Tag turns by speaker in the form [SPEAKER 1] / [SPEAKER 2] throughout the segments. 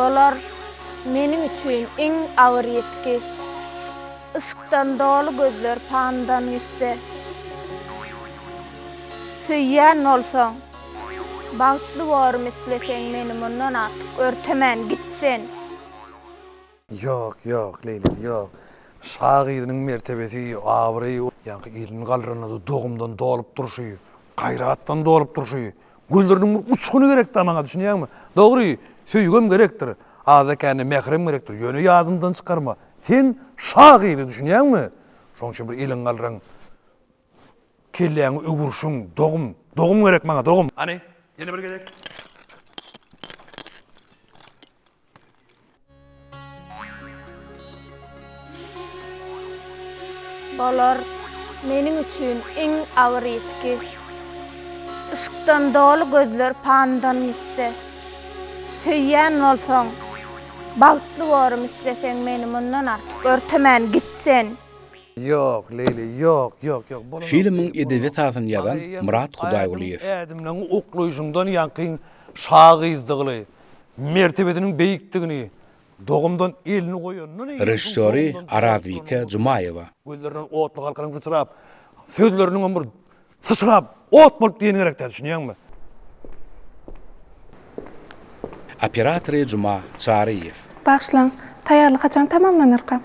[SPEAKER 1] Bolar meniň üçin iň agyr ýetki. Işykdan doly gözler pandan gitse. Süýýän bolsaň, bagtly borum isleseň meni mundan atyk örtemen gitsen.
[SPEAKER 2] Yok Leyla, yok. Şagydynyň mertebesi, abry, ýa-ni ilini galranyny dogumdan dolup durşy, gaýratdan dolup durşy. Gülleriniň uçguny gerek tamaňa düşünýärmi? Dogry, söýgem gerekdir. Azakany mehrem gerekdir. Ýöne ýadyndan çykarma. Sen şagydy düşünýärmi? Şoň üçin bir ilin galran kelläňi öwürşüň, dogum gerek maňa, dogum. Ani, ýene bir gerek.
[SPEAKER 1] Bolar meniň üçin iň agyr ýetki. Işykdan doly gözler pandan gitse. Süýýän bolsaň, bagtly borum isleseň meni mundan artyk örtemen gitsen.
[SPEAKER 2] Yok Leyla, yok.
[SPEAKER 3] Filmin edebiýat tasyny ýazan Murat Hudaýgulyew.
[SPEAKER 2] Ädimden okluýjundan ýankyň şagyzdygy, mertebetiniň beýikdigini, dogumdan elini goýanyny
[SPEAKER 3] Rejissöri Arazvika Jumayewa.
[SPEAKER 2] Göllerden otly halkaryň sıçrap, sözleriniň ömür sıçrap, ot bolup diýeni gerekdi düşünýärmi?
[SPEAKER 3] Operator Juma Çaryýew.
[SPEAKER 4] Başlaň, taýýarlyk haçan tamamlanyrka?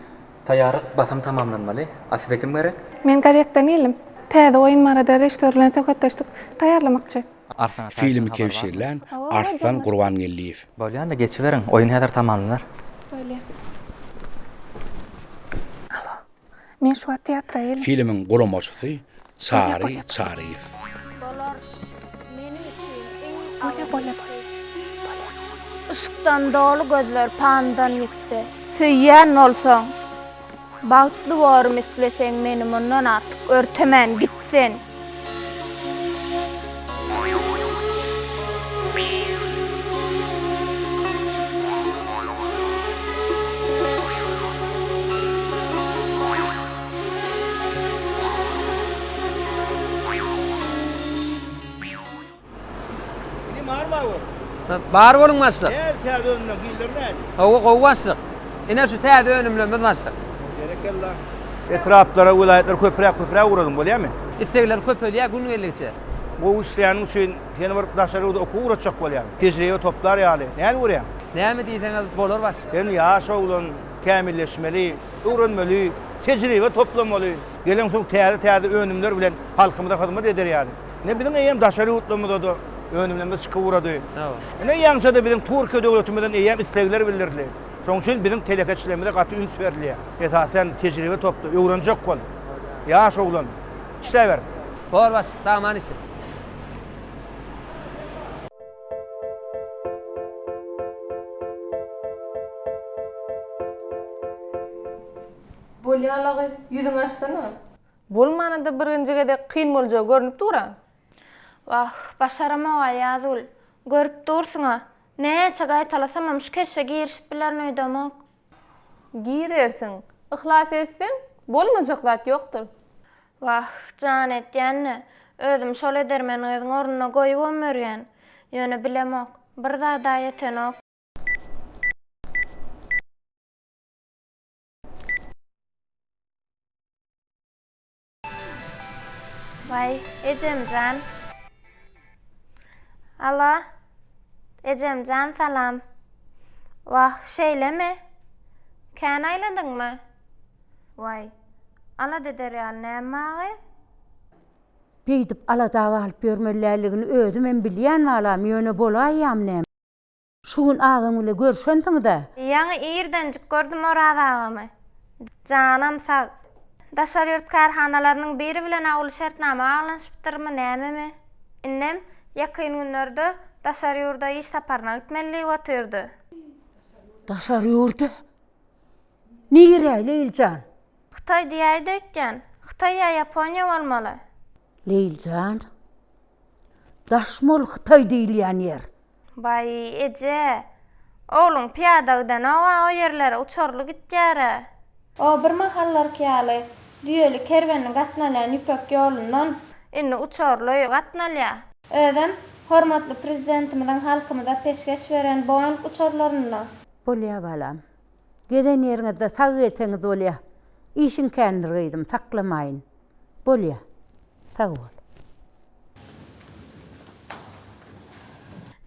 [SPEAKER 5] Taýýarlyk basam tamamlanmaly. Asyda kim gerek?
[SPEAKER 4] Men gazetden elim. Täze oýun marada rejissörle söhbetleşdik. Taýýarlamakçy.
[SPEAKER 3] Filmi kevşirilen Arslan Gurbangeliýew.
[SPEAKER 5] Bolýan da geçiberin. Oýun häzir tamamlanar.
[SPEAKER 4] Böyle. Alo. Men şu an teatra elim.
[SPEAKER 3] Filmin guramaçysy Çaryýew.
[SPEAKER 1] Bolar meniň üçin
[SPEAKER 4] Bolýa.
[SPEAKER 1] Işykdan doly gözler pandan gitse. Süýýän bolsaň, bagtly borum isleseň meni mundan atyk örtemen gitsen.
[SPEAKER 6] Bar bolunmaslyk.
[SPEAKER 7] Täze önüne gildirler.
[SPEAKER 6] Hawa gowmaslyk. Ene şu täze önümle bilmaslyk.
[SPEAKER 7] Gerekella. Etraplara vilayetler köprek uğradım bolýarmy?
[SPEAKER 6] Ittegler köpelýär gün gelikçe.
[SPEAKER 7] Bu işleýän üçin ýene bir daşary okuw uğraçak bolýar. Tejribe toplar ýaly. Näme görýär?
[SPEAKER 6] Näme diýseňiz bolar baş.
[SPEAKER 7] Sen ýaş oglan kämilleşmeli, öwrenmeli, tejribe toplamaly. Gelen soň täze önümler bilen halkymyza hyzmat eder ýaly. Ne bilen eýem daşary utlamada da önümden çıkıp uğradı. Ne ýaňşa da bilen Türkiýe döwletimizden eýem islegler bildirdi. Şoň üçin bilen telekeçilerimize gaty üns berilýär. Esasen tejribe toplu, öwrenjek bol. Ýaş oglan. İşleýär.
[SPEAKER 6] Bolar baş, tamam ise.
[SPEAKER 8] Bolýalagy ýüzüň açdyna. Bolmanada birincigede kyn boljak görünip duran.
[SPEAKER 1] Vah, başaramaga ýazgyl. Görüp dursuňa. Näçe gaýtalasam şekeşe girişip bilen öýdemek.
[SPEAKER 8] Girersiň. Ihlas etseň, bolmajak zat ýokdur.
[SPEAKER 1] Vah, jan etýänni. Özüm şol edermen özüň ornuna goýup ömürgen. Ýöne bilemek. Bir zada ýetenek. Vay, Ejemcan. Alo. Ejemcan salam. Vah, şeýlemi? Kän aýladyňmy? Vay. Ala dederýär näme?
[SPEAKER 9] Beýdip aladagy alyp bermelärligini özüm bilýän walam ýöne bolaýam näme. Şugun ağam ile görüşendiňde.
[SPEAKER 1] Ýaňy ýerdenjik gördüm oradagamy. Janam sag. Daşary ýurt karhanalarynyň biri bilen agly şertnama aglanşypdyrmy näme? Innem ýakyn günlerde daşary ýurda iş saparyna gitmeli oturdy.
[SPEAKER 9] Daşary ýurda? Nire Leylcan?
[SPEAKER 1] Xitoy diýýärdi ötken. Xitoy ýa Ýaponiýa bolmaly.
[SPEAKER 9] Leylcan? Daşmol Xitoy diýilýän ýer.
[SPEAKER 1] Bay eje. Oğlum piyadagdan o yerlere uçorlu gitýär. O bir mahallar kýaly. Düýeli kerweniň gatnalýan ýüpek ýolundan indi uçorlu gatnalýar. Özüm hormatly prezidentimiziň halkymyza peşkeş beren boýun uçorlaryndan.
[SPEAKER 9] Bolya balam. Geden yeriňizde tag etseniz bolya. İşin kendirgiydim, taklamayın. Bolya. Sag bol.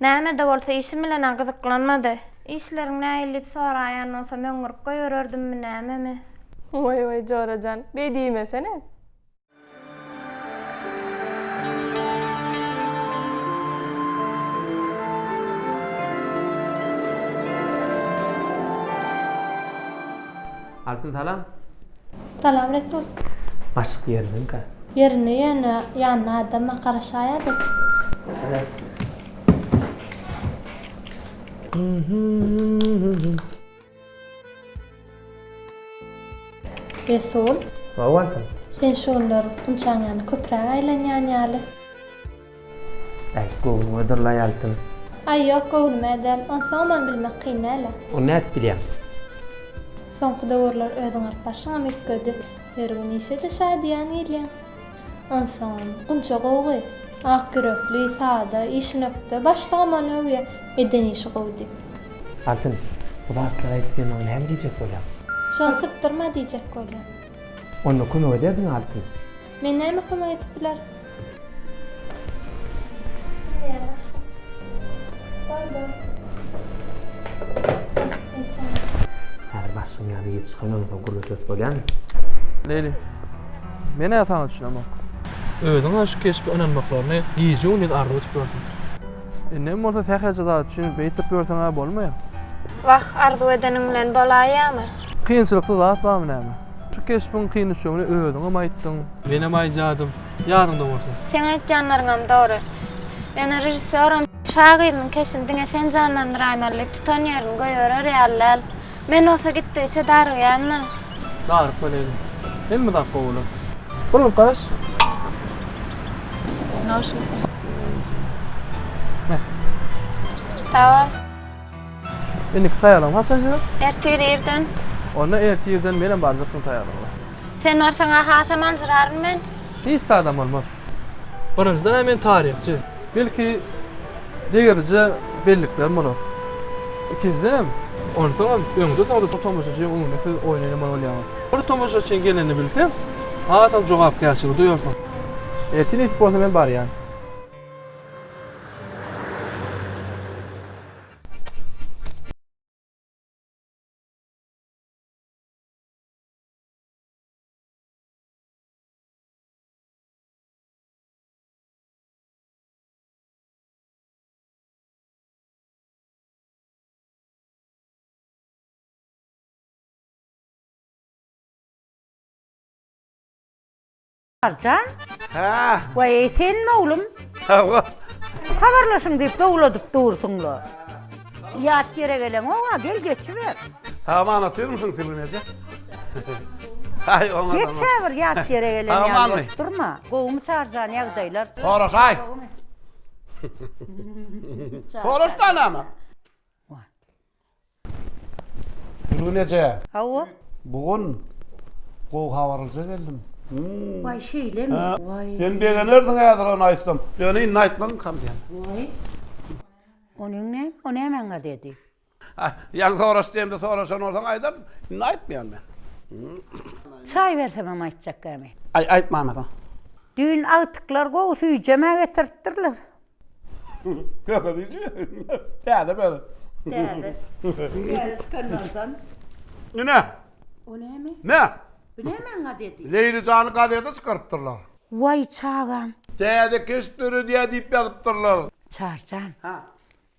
[SPEAKER 1] Näme de bolsa işim bilen gyzyklanmady. İşlerin näýilip soraýan olsa möňürüp goýbererdimmi nämemi?
[SPEAKER 8] Vay Jorajan. Ne diýme sene?
[SPEAKER 6] Altın salam.
[SPEAKER 1] Salam Resul.
[SPEAKER 6] Başyk yerden ka.
[SPEAKER 1] Yerine ýanyna adama garaşaýardyk. Resul,
[SPEAKER 6] Wawaltın.
[SPEAKER 1] sen şoňlar bunçaňyny köpräk aýlanýan ýaly.
[SPEAKER 6] Gowy ödürlay altın.
[SPEAKER 1] Ay ýok, gowulmadan, onsoňman bilmek kynala.
[SPEAKER 6] O näet bilýär?
[SPEAKER 1] Soňky döwürler özüň arpaşyňa mekgedi. Herwin işe de şadiýan gelýän. Onsoň gunça gowy, ak yürekli, sada, işnöpde, başlamana öýe eden işi gowdy.
[SPEAKER 6] Altın. Bu wagtlar aýtdyň näme diýjek bolýar?
[SPEAKER 1] Şol sypdyrma diýjek bolýar.
[SPEAKER 6] Onu kömek ederdiň altın.
[SPEAKER 1] Men näme kömek edip biler?
[SPEAKER 6] Her başyň ýaly ýep çykanyňda gurulşat bolýarmy?
[SPEAKER 10] Leyli, meni ýataňa düşünämok. Öýüň aşy kesip önanmaklaryny giýje uny ardy ötüp bersin. Näme bolsa tähäce da düşünüp beýtip berseň bolmaýar.
[SPEAKER 1] Waq arzu edenim bilen bolaýamy?
[SPEAKER 10] Kynçylykly zat barmy näme? Şu kesipin kynnyşygyny öýüňe maýtdyň. Menem aýjadym, ýadymda bolsa.
[SPEAKER 1] Sen aýtjanlaryňam dogry. Ben rejissöram, şagyrdym keşin diňe sen janlandyraýmalyk tutan ýerini goýerer ýalyl. Men olsa gitdiçe darýanna.
[SPEAKER 10] Dar bolýar. Näme da gowuly? Burup garaş.
[SPEAKER 1] Naşmysın? Sağ ol.
[SPEAKER 10] Indi taýaram, haçaňyz?
[SPEAKER 1] Ertirýärden.
[SPEAKER 10] Ona ertirýärden menen barjasyň taýaram.
[SPEAKER 1] Sen arsaňa hasaman jyrarym men.
[SPEAKER 10] Hiç adam olmaz. Birinçiden men tarihçi. Belki diğerce bellikler bolar. İkinciden onu sonra öňde sonra tomoşaçy umumyny oýnaýan bolýar. Onu tomoşaçy geleni bilsem, adam jogapkärçiligi duýarsyň. Etini sporda men bar ýani.
[SPEAKER 9] Arcan?
[SPEAKER 2] Ha.
[SPEAKER 9] Vay senmi oğlum? Habarlaşın deyip dowladyp dursunlar. Ýat yere gelen oňa gel geçiber.
[SPEAKER 2] Aman atır mısın filmece? Hay olmaz.
[SPEAKER 9] Geçiver ýat yere gelen
[SPEAKER 2] Aman mı?
[SPEAKER 9] ýa. Durma. Gowumy çarjan ýagdaýlar.
[SPEAKER 2] Toraş ay. Toraş da nama. Filmece.
[SPEAKER 9] Hawa?
[SPEAKER 2] Bugün gow habarlyja geldim.
[SPEAKER 9] Vay şeýlemi? Vay.
[SPEAKER 2] Sen bege nerden ýadyran aýtdym? Ýöne inni aýtmadyň kam diýen.
[SPEAKER 9] Vay. Onuň ne? O nämeňe dedi?
[SPEAKER 2] Ýa toraş diýende toraşan ordan aýdym. Inni aýtmaýan men.
[SPEAKER 9] Çay versemem aýtjak gäme.
[SPEAKER 2] Aýtmam adam.
[SPEAKER 9] Dün agtyklar gowy süýjeme getiripdirler.
[SPEAKER 2] Köpe diýji. Ýa-da böyle.
[SPEAKER 9] Däli. Gel skandalsan.
[SPEAKER 2] Ne?
[SPEAKER 9] O näme?
[SPEAKER 2] Ne?
[SPEAKER 9] Nämeňe dedi?
[SPEAKER 2] Leyli canı gadyada çıkarttılar.
[SPEAKER 9] Vay çağam.
[SPEAKER 2] Dede kesdürü diye deyip yazıptırlar.
[SPEAKER 9] Çarcan.
[SPEAKER 2] Ha.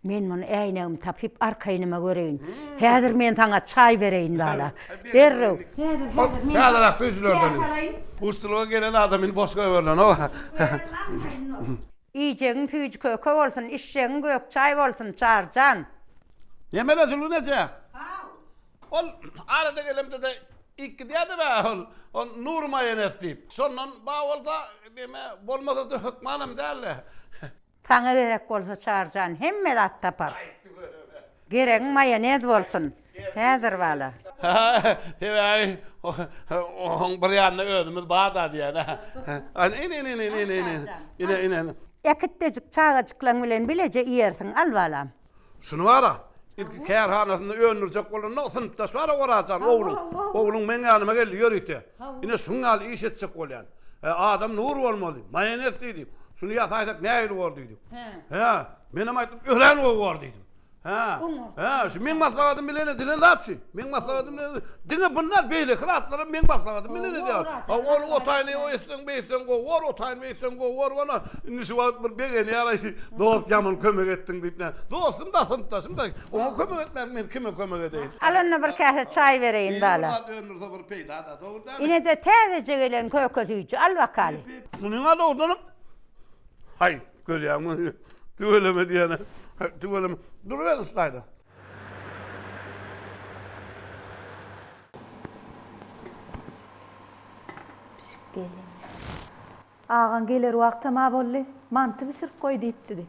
[SPEAKER 9] Men bunu äýnegim tapyp arkaýnyma göreýin. Häzir men taňa çay bereýin bala. Derrew.
[SPEAKER 2] Häzir tüjlerden. Ustuluğa gelen adamın boşga öwürlen o.
[SPEAKER 9] İýjegiň füýji köke bolsun, işjegiň gök çay bolsun çarjan.
[SPEAKER 2] Yemele tülü nece? Ol arada gelemde de iki diýdi be ol nur mayones diýip. Şondan bawulda deme bolmasa da hükmanam derle.
[SPEAKER 9] Taňa gerek bolsa çarjan hemme dat tapar. Gerek mayonez bolsun. Häzir bala.
[SPEAKER 2] Hey, on bir ýanyna özümiz bada diýär. İne.
[SPEAKER 9] Ekittejik çağajyklaň bilen bileje ýersiň al balam.
[SPEAKER 2] Şunu wara.
[SPEAKER 11] İlki kärhanasynda öňürjek bolan sınıpdaş bar orajan oğlum. Oğlum men ýanyma geldi ýörüýdi. Ine şuňal iş etjek bolan. Adam nur bolmaly. Mayones diýdi. Şunu ýasaýsak näýil bor diýdi. He, menem aýtdym ören bor diýdim. Ha, şu men maslahatym bilene dilen zapçy. Men maslahatym bilene. Diňe bunlar beýle hylatlara men maslahatym bilene diýär. Ol otayny o esen beýsen go, wor otayny beýsen go, wor bana. Indi şu bir begeni ýaraşy, dost ýaman kömek etdiň diýipne. Dostum da sınıpdaşym da. O kömek etmem men kime kömek edeyim?
[SPEAKER 9] Alana bir kase çay vereyim dala. Ine de täzece gelen kökötüýçü al bakali.
[SPEAKER 11] Şunyň ady ordanım. Hay, görýärmi? Tüveleme diýene. Tüveleme. Dur ver ustayda.
[SPEAKER 9] Ağan gelir wagtama bolly. Mantı pişirip koy diýipdi.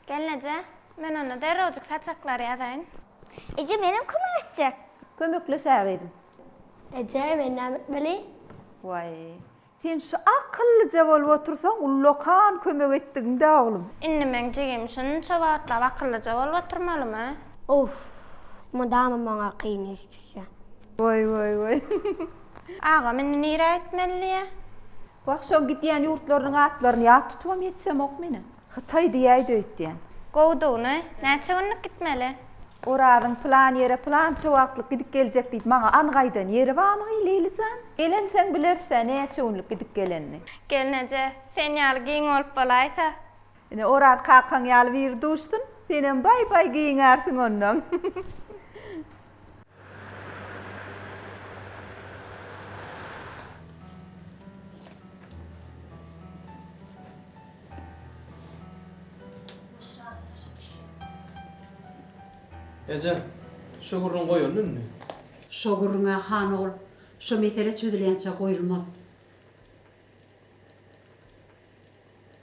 [SPEAKER 1] Gelnece, men ona derrojik saçaklar ýazaýyn.
[SPEAKER 12] Ece benim kömekçek.
[SPEAKER 9] Kömeklesäýdim.
[SPEAKER 12] Ece men nämetmeli?
[SPEAKER 9] Vay. Sen şu akıllıca bolup otursaň ullokan kömek etdiň de oğlum.
[SPEAKER 1] Inni men jegim şunça wagtla akyllyja bolup oturmalymy?
[SPEAKER 12] Of, madama maňa kyn iş düşýär.
[SPEAKER 9] Vay.
[SPEAKER 1] Ağa meni nire aýtmaly?
[SPEAKER 9] Bak şo gitýän ýurtlaryň atlaryny ýat tutmam ýetsem ok meni. Hytaý diýäýdi öýtdýän.
[SPEAKER 1] Gowduny, näçe günlük gitmeli?
[SPEAKER 9] Oradan plan yere plan wagtlyk gidip geljek diýip maňa angaýdan ýeri barmy Leylijan? Gelen sen bilersen näçe günlük gidip gelenni.
[SPEAKER 1] Gelnece, sen ýaly giň bolup bolaýsa.
[SPEAKER 9] Ine orada kalkan ýaly bir dostun, senem bay giňärsiň ondan.
[SPEAKER 10] Ece, şu gurrun koyuldun mu?
[SPEAKER 9] Şo gurruna han ol, şo mesele çözülençe koyulmaz.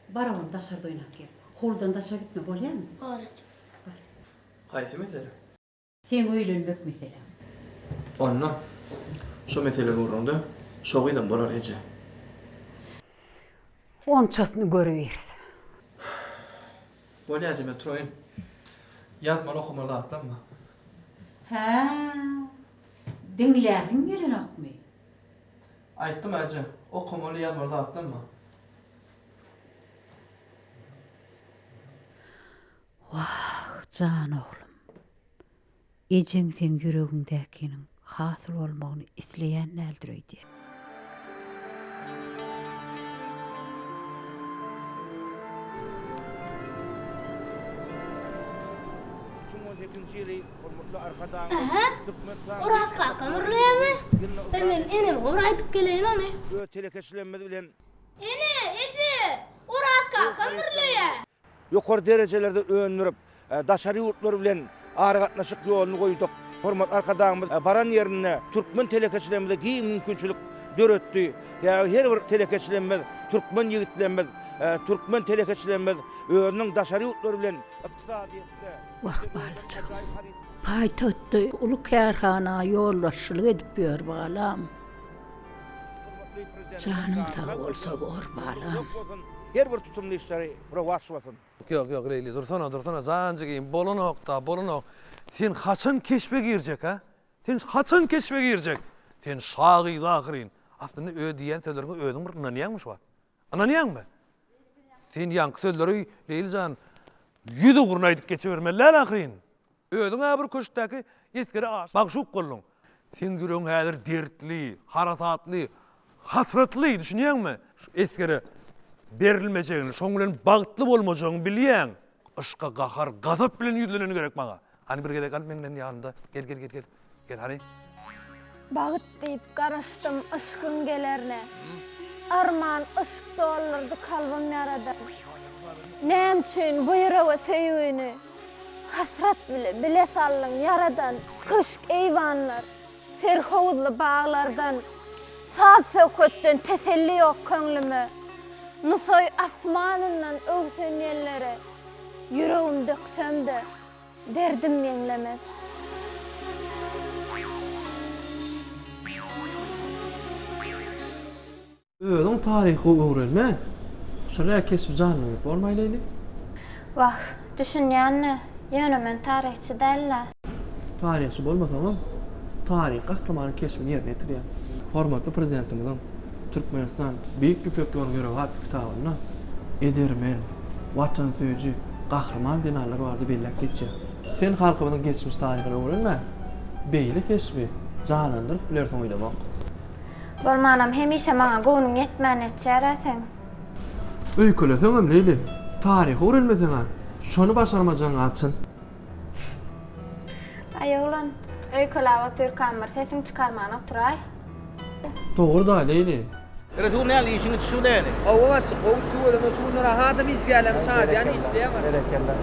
[SPEAKER 9] Barawon daşarda oynap gel. Holdan daşa gitme bolýarmy?
[SPEAKER 12] Öğret.
[SPEAKER 10] Haýsy mesele?
[SPEAKER 9] Sen öýlenmek mesele.
[SPEAKER 10] Ondan. Şu mesele gurrunda, şo gydan bolar Ece.
[SPEAKER 9] Onçasını görüversin.
[SPEAKER 10] Bolýar Ece, men turaýyn. Ýazmaly okumaly atlanma.
[SPEAKER 9] Ha. Dinläsiň gelen okmy?
[SPEAKER 10] Aýtdym Ece, okumaly ýazmaly atlanma.
[SPEAKER 9] Wah, can oğlum. Ejeň sen ýüregiňdäkiniň hasyl bolmagyny isleýän näldiriýdi.
[SPEAKER 7] 2018 ýyly hormatly arkadan
[SPEAKER 12] Oraz kakamurlaýarmy? Men enem oraýdyp gelen ony.
[SPEAKER 7] Telekeçilenmez bilen
[SPEAKER 12] Ece, oraz kakamurlaýar.
[SPEAKER 7] Ýokary derejelerde öňürüp, daşary ýurtlar bilen ara gatnaşyk ýoluny goýduk. Hormat arkadaşymyz baran ýerine türkmen telekeçilenmede giň mümkinçilik döretdi. Ýa her bir telekeçilenmez, türkmen ýigitlenmez, türkmen telekeçilenmez öňüň daşary ýurtlar bilen ykdysadyetde
[SPEAKER 9] Wah balacak. Paýtatda uly kärhana ýollaşylyk edip ber balam. Canım sağ bolsa bor balam.
[SPEAKER 7] Her bir tutumly işleri bura wagtysyn.
[SPEAKER 2] Yok Leyli, dursana, zanjygyň bolanok. Sen haçan keşpe girjek ha? Sen haçan keşpe girjek? Sen şagy zahyrin. Aslında diýen sözlerge özüň bir inanýanmyş bar. Inanýanmy? Sen ýanky sözleri Leylijan ýüze gurun aýdyp geçibermeler ahyrin. Özüň bir köşktäki eskere aş. Magşuk boldun. Sen ýüregiň häzir dertli, harasatly, hasratly düşünýänmi? Eskere berilmejegini, şoň bilen bagtly bolmajagyny bilýän. Işka gahar, gazap bilen ýüzleneni gerek maňa. Hani bir gelek al menden ýanynda. Gel. Gel hani.
[SPEAKER 1] Bagyt diýip garaşdym ışkyň gelerne. Arman ışk dolardy kalbym ýarada. Näme üçin bu ýürege söýüni? Hasrat bile sallyň yaradan köşk eýwanlar, serhowuzly baglardan, saat söwketden teselli ýok köňlüme. Nusoy asmanyndan öwsen ýellere, ýüregim döksem de derdim ýeňlemez.
[SPEAKER 10] Özüň taryhy öwrenme. Şolär kesip janyny bolmaýlyly.
[SPEAKER 1] Wah, düşünýänni Ýöne men tarihçi däller.
[SPEAKER 10] Tarihçi bolmasam, tarih gahrymany keşmini ýerine ýetirýär. Hormatly prezidentimiň Türkmenistan Büyük Köpekler Görevi kitabyna edermen, watan söýüji, gahrman binalar bardy belläp geçýär. Sen halkymyň geçmiş taryhyny öwrenme. Beýle keşmi, jalandyryp bilersiň oýlamak.
[SPEAKER 1] Bolmanam hemişe maňa gonuň ýetmäni etýärsen.
[SPEAKER 10] Öýköleseňem Leyli, taryhy öwrenmeseňä, şonu başarmajagyň açyn.
[SPEAKER 1] Aýoğlan, öýköläp oturkanmyr, sesiň çykarmagyna oturay.
[SPEAKER 10] Dogry da Leyli.
[SPEAKER 7] Resul näli işini düşürläni.
[SPEAKER 6] Owa başy, o tuwalama şunlara hadım işgälen saat ýani işleýämez.
[SPEAKER 7] Berekeller.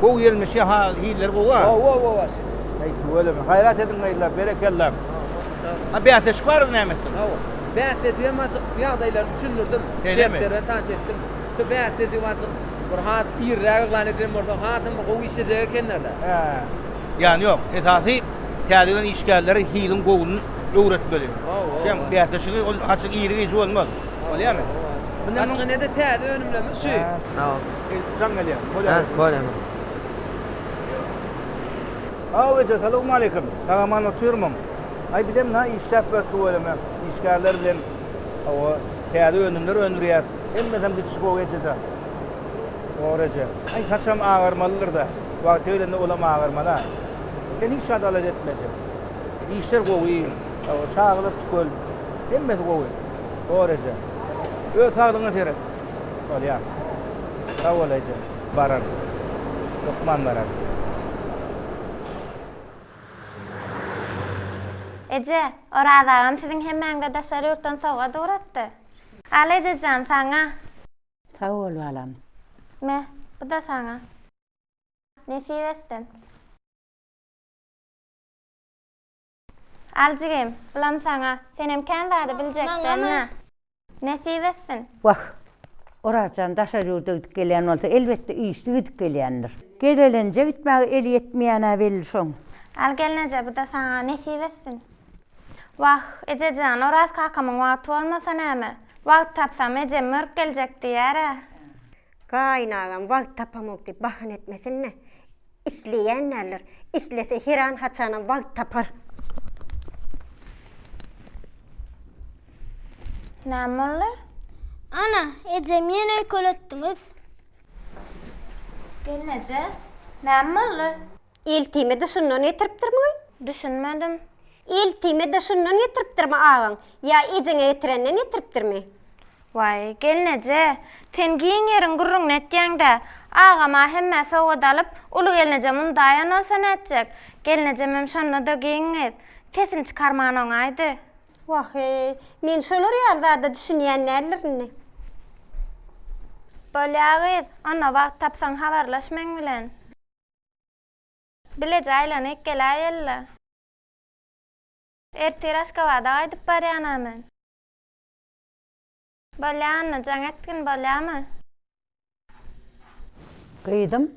[SPEAKER 7] Bu gelmiş ya hiller bu var.
[SPEAKER 6] Owa başy.
[SPEAKER 7] Hey tuwalama hayrat edin gaýlar, berekeller. Ha beýteş bar nämetdir.
[SPEAKER 6] Owa. Beýteş ýemez ýagdaýlar düşündirdim. Şertlere taş etdim. Şu beýteş ýemez bir hat bir raglan edin bolsa hatym gowy işejek ekenler.
[SPEAKER 7] He. Yani yok, esasy täzeden işgärleri hilin gowuny öwretmeli. Şem beýteşigi ol açyk ýeri iş bolmaz. Bolýarmy?
[SPEAKER 6] Bundan soňra näde täze önümlemi şu.
[SPEAKER 7] Tamam. Can gelýär.
[SPEAKER 6] Bolýar.
[SPEAKER 7] Awece selamun aleyküm. Tamaman oturmam. Ay bilem na işşap ve tuvalama. İşgärler bilen o täze önümler öndürýär. Emmeden bir çık o geçece. Oraca. Ay kaçam ağarmalıdır da. Vakti öyle olama ağarmala. Sen hiç adalet etmedi. İşler gowy. O çağılıp tkol. Emmedi gowy. Oraca. Öz sağlığına terek. Olýar. Sağ olaca. Barar. Lokman barar.
[SPEAKER 1] Ece, oradagam siziň hemmäňe daşary ýurtdan sowga duratdy. Al Ejejan saňa.
[SPEAKER 9] Sağ ol balam.
[SPEAKER 1] Me, bu da saňa. Nesip etsin. Al jigim, bulam saňa. Senem känzädi biljekden. Nesip etsin.
[SPEAKER 9] Wah. Oracan daşary ýurda gidip gelýän bolsa elbetde işli gidip gelýändir. Gedelenje bitmäge eli ýetmeýäne belli şoň.
[SPEAKER 1] Al gelneje bu da saňa nesip etsin. Wah, Ejejan, oraz kakamyň wagty bolmasa näme? Wagt tapsam ejem mörk geljek diýär.
[SPEAKER 12] Gaýnagam wagt tapamok diýip bahane etmesinne. İsleýänler, islese her an haçana wagt tapar.
[SPEAKER 1] Näme boldy?
[SPEAKER 13] Ana, ejem ýene öýköletdiňiz.
[SPEAKER 1] Gelneje? Näme boldy?
[SPEAKER 12] İltime dışından yetiripdirmi?
[SPEAKER 1] Düşünmedim.
[SPEAKER 12] İltime dışından yetiripdirmi ağaň? Ya ejene yetirenden yetiripdirmi?
[SPEAKER 1] Vay, gelneje. Sen giň ýeriň gurrun netdiňde, agama hemme sowga alyp, uly gelneje mundaýan bolsa näçek? Gelneje mem şonda da giňiz. Sesini çykarmagyň oňaýdy.
[SPEAKER 12] Wah, men şolar ýarda düşünýänlerlerini.
[SPEAKER 1] Bolýagyz, ona wagt tapsaň habarlaşmaň bilen. Bile jaýlanyp gelýärler. Erteraşka wada gaýdyp barýanam men. Bolýany, jaň etgin bolýarmy?
[SPEAKER 9] Gyýdym.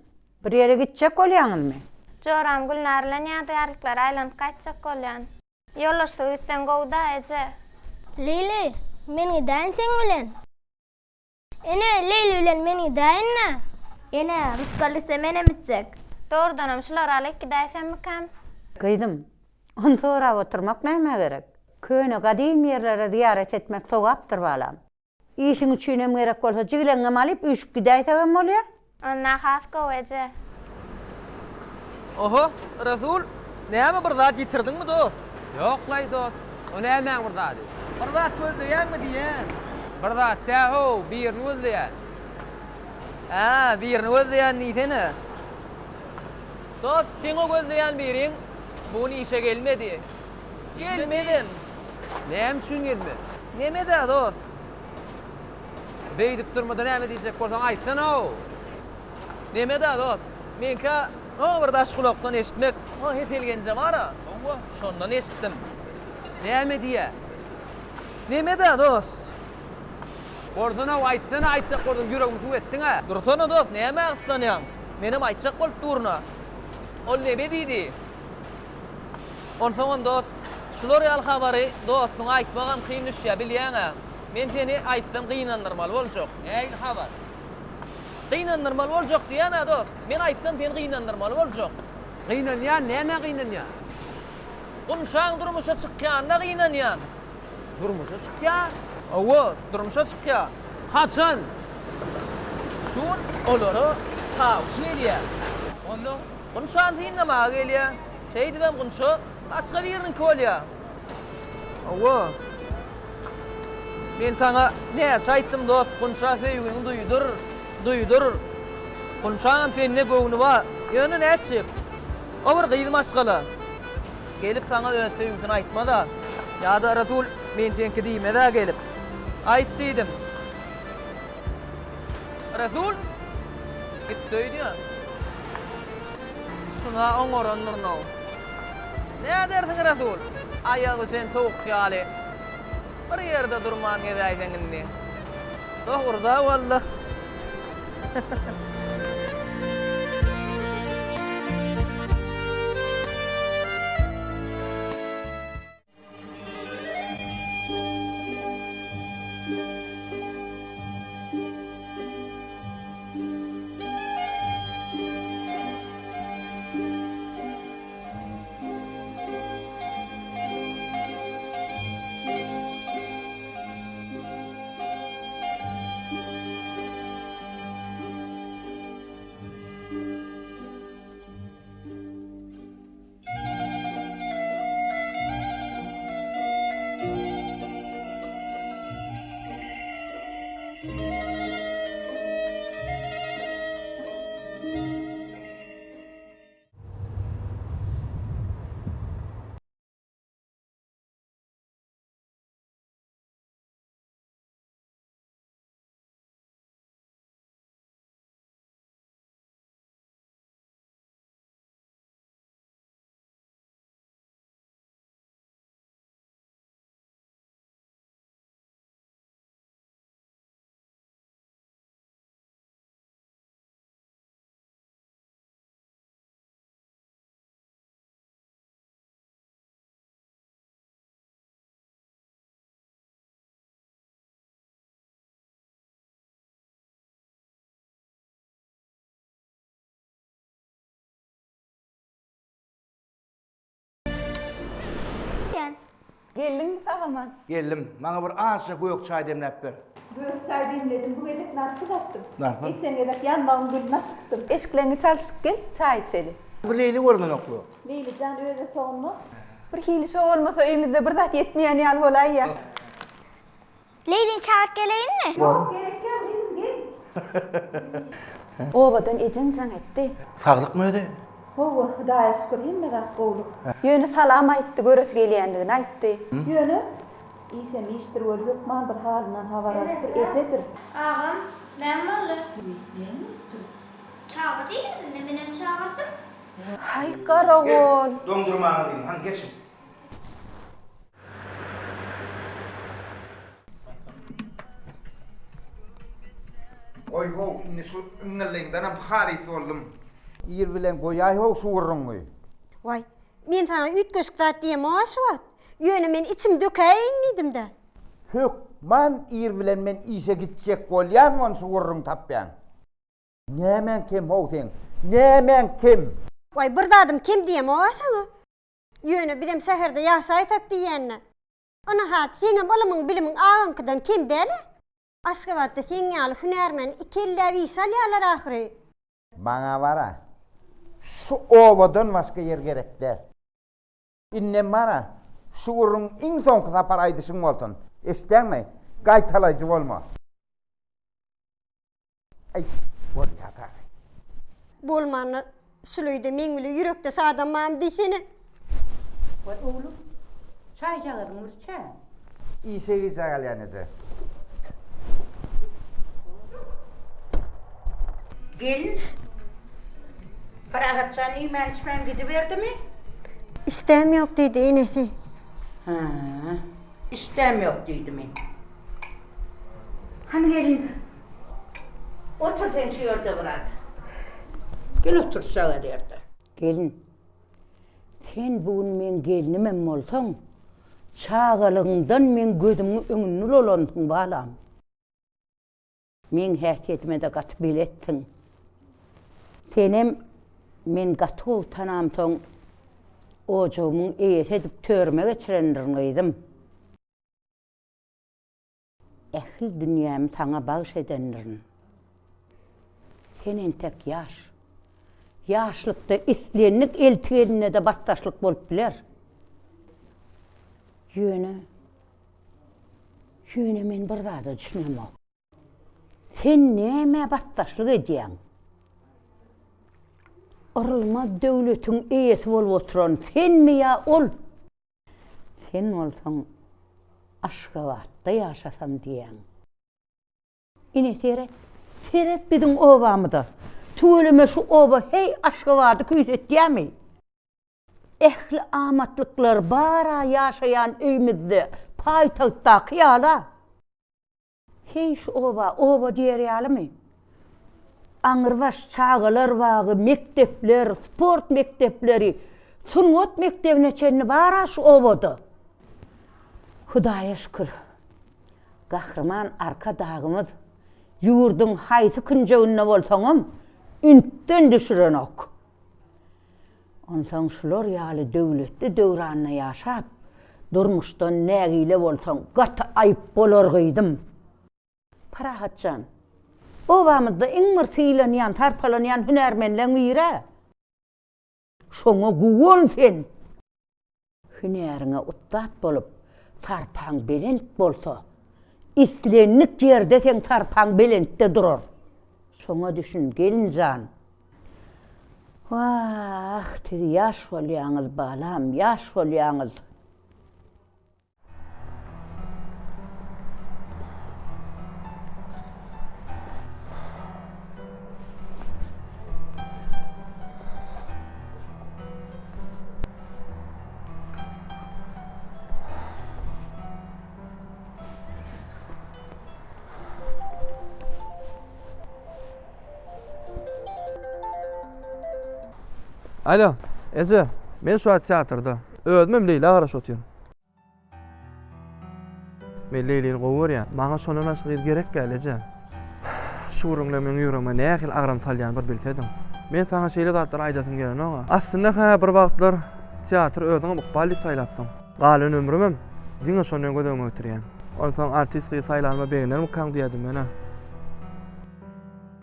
[SPEAKER 9] Bir ýere gitjek bolýanyňmy?
[SPEAKER 1] Joram Gülnar bilen ýa-da aýlanyp gaýtjak bolýan. Ýollaşdy gitsen gowda Eje.
[SPEAKER 13] Leyli, meni daýyn sen bilen. Ene Leyli bilen meni daýynna.
[SPEAKER 1] Ene, ruskallysa mene mitjek. Doğrudanam şular aly iki daýsam kam?
[SPEAKER 9] Gyýdym. Onu sorap oturmak näme gerek? Köne gadim ýerlere ziyaret etmek sowapdyr balam. İşin üçinem gerek bolsa jigileňe alyp üç gidaýsam bolýar.
[SPEAKER 1] Onda has gow Eje.
[SPEAKER 6] Oho, Resul, näme bir zat ýetirdiňmi dost? Ýok lay dost. O näme bir zat? Bir zat gözleýänmi diýen? Bir zat täho, birini gözleýän. Ha, birini gözleýän diýsene. Dost, sen o gözleýän biriň buny işe gelmedi. Gelmedin. Näme üçin gelmedi? Näme de dost? Beýdip durmadan näme diýjek bolsaň aýtsan o. Näme de dost? Menka bir daş kulakdan eşitmek, hetelgenje bara. Şondan eşitdim. Näme diýär? Näme de dost? Gordona aýtsan aýtjak gordon ýüregimi suw etdiň ha. Dursana dost, näme aýtsanýaň? Menem aýtjak bolup durna. Ol näme diýdi? Onsoňam dost, şular ýaly habary dostuňa aýtmagan kyn düşýär bilýäň ha. Men seni aýtsam gynandyrmaly boljak. Näme habar? Gynandyrmaly boljak diýen dost. Men aýtsam sen gynandyrmaly boljak.
[SPEAKER 7] Gynanýan, näme gynanýan?
[SPEAKER 6] Gumşaň durmuşa çykýanda gynanýan.
[SPEAKER 7] Durmuşa çykýan.
[SPEAKER 6] Owa, durmuşa çykýan.
[SPEAKER 7] Haçan?
[SPEAKER 6] Şun olary sawçy elýär.
[SPEAKER 7] Onu
[SPEAKER 6] Gumşaň gynamagy elýär. Şey diýdim gumşa, başga biriniň kolýar. Owa. Men sana näçe aýtdym dost, gumşa feýüňi duydur. Gumşaň fenne göwüni bar. Ýöne näçe? Awar gyýdym aşgaly. Gelip sana öz feýüňi aýtma da. Ýa-da Rasul men senki diýme da gelip. Aýt diýdim. Rasul gitdi. Şuna oňorandyrna. Näme dersiň Rasul? Aýagy sen toğuk ýaly. Bir ýerde durman geräýseňini. Dogurda wallah.
[SPEAKER 14] Gelin sağaman.
[SPEAKER 7] Geldim. Bana bir ança goýuk çay demläp ber.
[SPEAKER 14] Göğük çay demledim. Bu gedek nattık attım.
[SPEAKER 7] Narpan?
[SPEAKER 14] Geçen gedek yandan gülüne tıktım. Eşiklerini çalıştık gel, çay içelim.
[SPEAKER 7] Bu Leyli görmen oklu.
[SPEAKER 14] Leyli can öyle toğunlu. Bir hilişi olmasa evimizde bir zat yetmeyen yal olay ya.
[SPEAKER 13] Leyliň çağırıp geleýin mi?
[SPEAKER 14] Yok, gerek yok. Gel. Obadan ecen can etti.
[SPEAKER 7] Saglyk mı öde?
[SPEAKER 14] Oba, Hudaýa şükür hemme zat bolup. Ýöne salam aýtdy, göresi gelýändigini aýtdy. Ýöne ýeşem işdir bolup ýokman bir halynan habar alyp bir ejedir.
[SPEAKER 13] Ağam, näme boldy? Çağırdy ýa-da näme çağırdym?
[SPEAKER 14] Hay garagol.
[SPEAKER 7] Dondurmaňy diýin, han geçin. Oy ho, indi şu ıngıllyňdan hem halyt boldum. Ýer bilen goýaý ho suwurruňy.
[SPEAKER 12] Vay, men sana ütgeşik zat diýem aşwat. Ýöne men içim dökäýin diýdim de.
[SPEAKER 7] Hök, man ýer bilen men işe gitjek bolýan on suwurruň tapýan. Nämen kim howteň? Nämen kim?
[SPEAKER 12] Vay, bir dadım kim diýem aşaňa. Ýöne bilem şäherde ýaşaýsak diýenne. Ana hat, seňem alymyň bilimiň aňkydan kim däli? Aşgabatda sen ýaly hünärmen ikille wiýsal ýalar ahyry.
[SPEAKER 7] Bana vara. Şu ovadan başka yer gerekler. İnnem bana. Şu urun in son kısa paraydışın olsun. İstenme. Gaytalaycı olma. Ay, bol yatar.
[SPEAKER 12] Bolmany şulyda men bile yürekde sadamam diýsene.
[SPEAKER 9] Vay oğlum. Çay çağırın mırça.
[SPEAKER 7] İyisi çağıryanıcı.
[SPEAKER 9] Gelin. Ferahatcan iman içmem gidiverdi mi?
[SPEAKER 12] İstem yok diýdi enesi.
[SPEAKER 9] Ha, istem yok diýdi mi? Hani gelin. Otur sen şu yerde biraz. Gel otur sağa derdi. Gelin. Sen bugün men gelinimem bolsaň, çağalyňdan men gözümiň öňünde olandyň balam. Men häsiýetime de gaty bilettiň. Senem men gaty utanam soň ojugymy eýet edip törme geçirendirdim. Ähli dünýämi saňa bagyş edendirin. Senin tek yaş. Yaşlykda islenlik eltigenine de battaşlyk bolup biler. Ýöne men bir zada düşünemok. Sen näme battaşlyk edýäň? Arylmaz döwletiň eýesi bolup oturan senmi ýa ol? Sen bolsaň Aşgabatda ýaşasam diýäň. Ine seret biziň obamyda. Tügeleme şu oba hey Aşgabatdy küýsetýärmi? Ehli amatlyklar bara ýaşaýan öýümizde paýtagtda kyýala. Hey şu oba diýerýärmi? Aňyrbaş çağalar bagy, mektepler, sport mektepleri, sungat mektebine çenni bara şu obada. Hudaýa şükür. Gahrman arka dagymyz ýurdun haýsy künjeginde bolsaňam üntden düşürenok. Onsoň şular ýaly döwletli döwranyna ýaşap, durmuşdan nägile bolsaň gaty aýyp bolargydym. Parahatjan, obamyzda iň bir sylanýan, tarpalanýan hünärmenler biri. Şoňa guwon sen. Hünäriňe uttat bolup, tarpaň belent bolsa, islenlik ýerde sen tarpaň belentde durar. Şoňa düşün gelinjan. Wah, tiz ýaş bolýaňyz balam, ýaş bolýaňyz.
[SPEAKER 10] Alo, Ece, men şu teatrda. Özüm Leyla garaş otyrum. Men Leyla'yı gowurýan, maňa şondan aşky gerek gäl Ece. Şuurumla men ýüregime nähil agram salýan bir bilsedim. Men saňa şeýle zatlar aýdasym gelen oňa. Aslynda bir wagtlar teatr özüňe mukbal saýlapsyň. Galan ömrümem diňe şondan gödegime ötürýän. Olsaň artistliği saýlanma beýnerim kaň diýdim mena.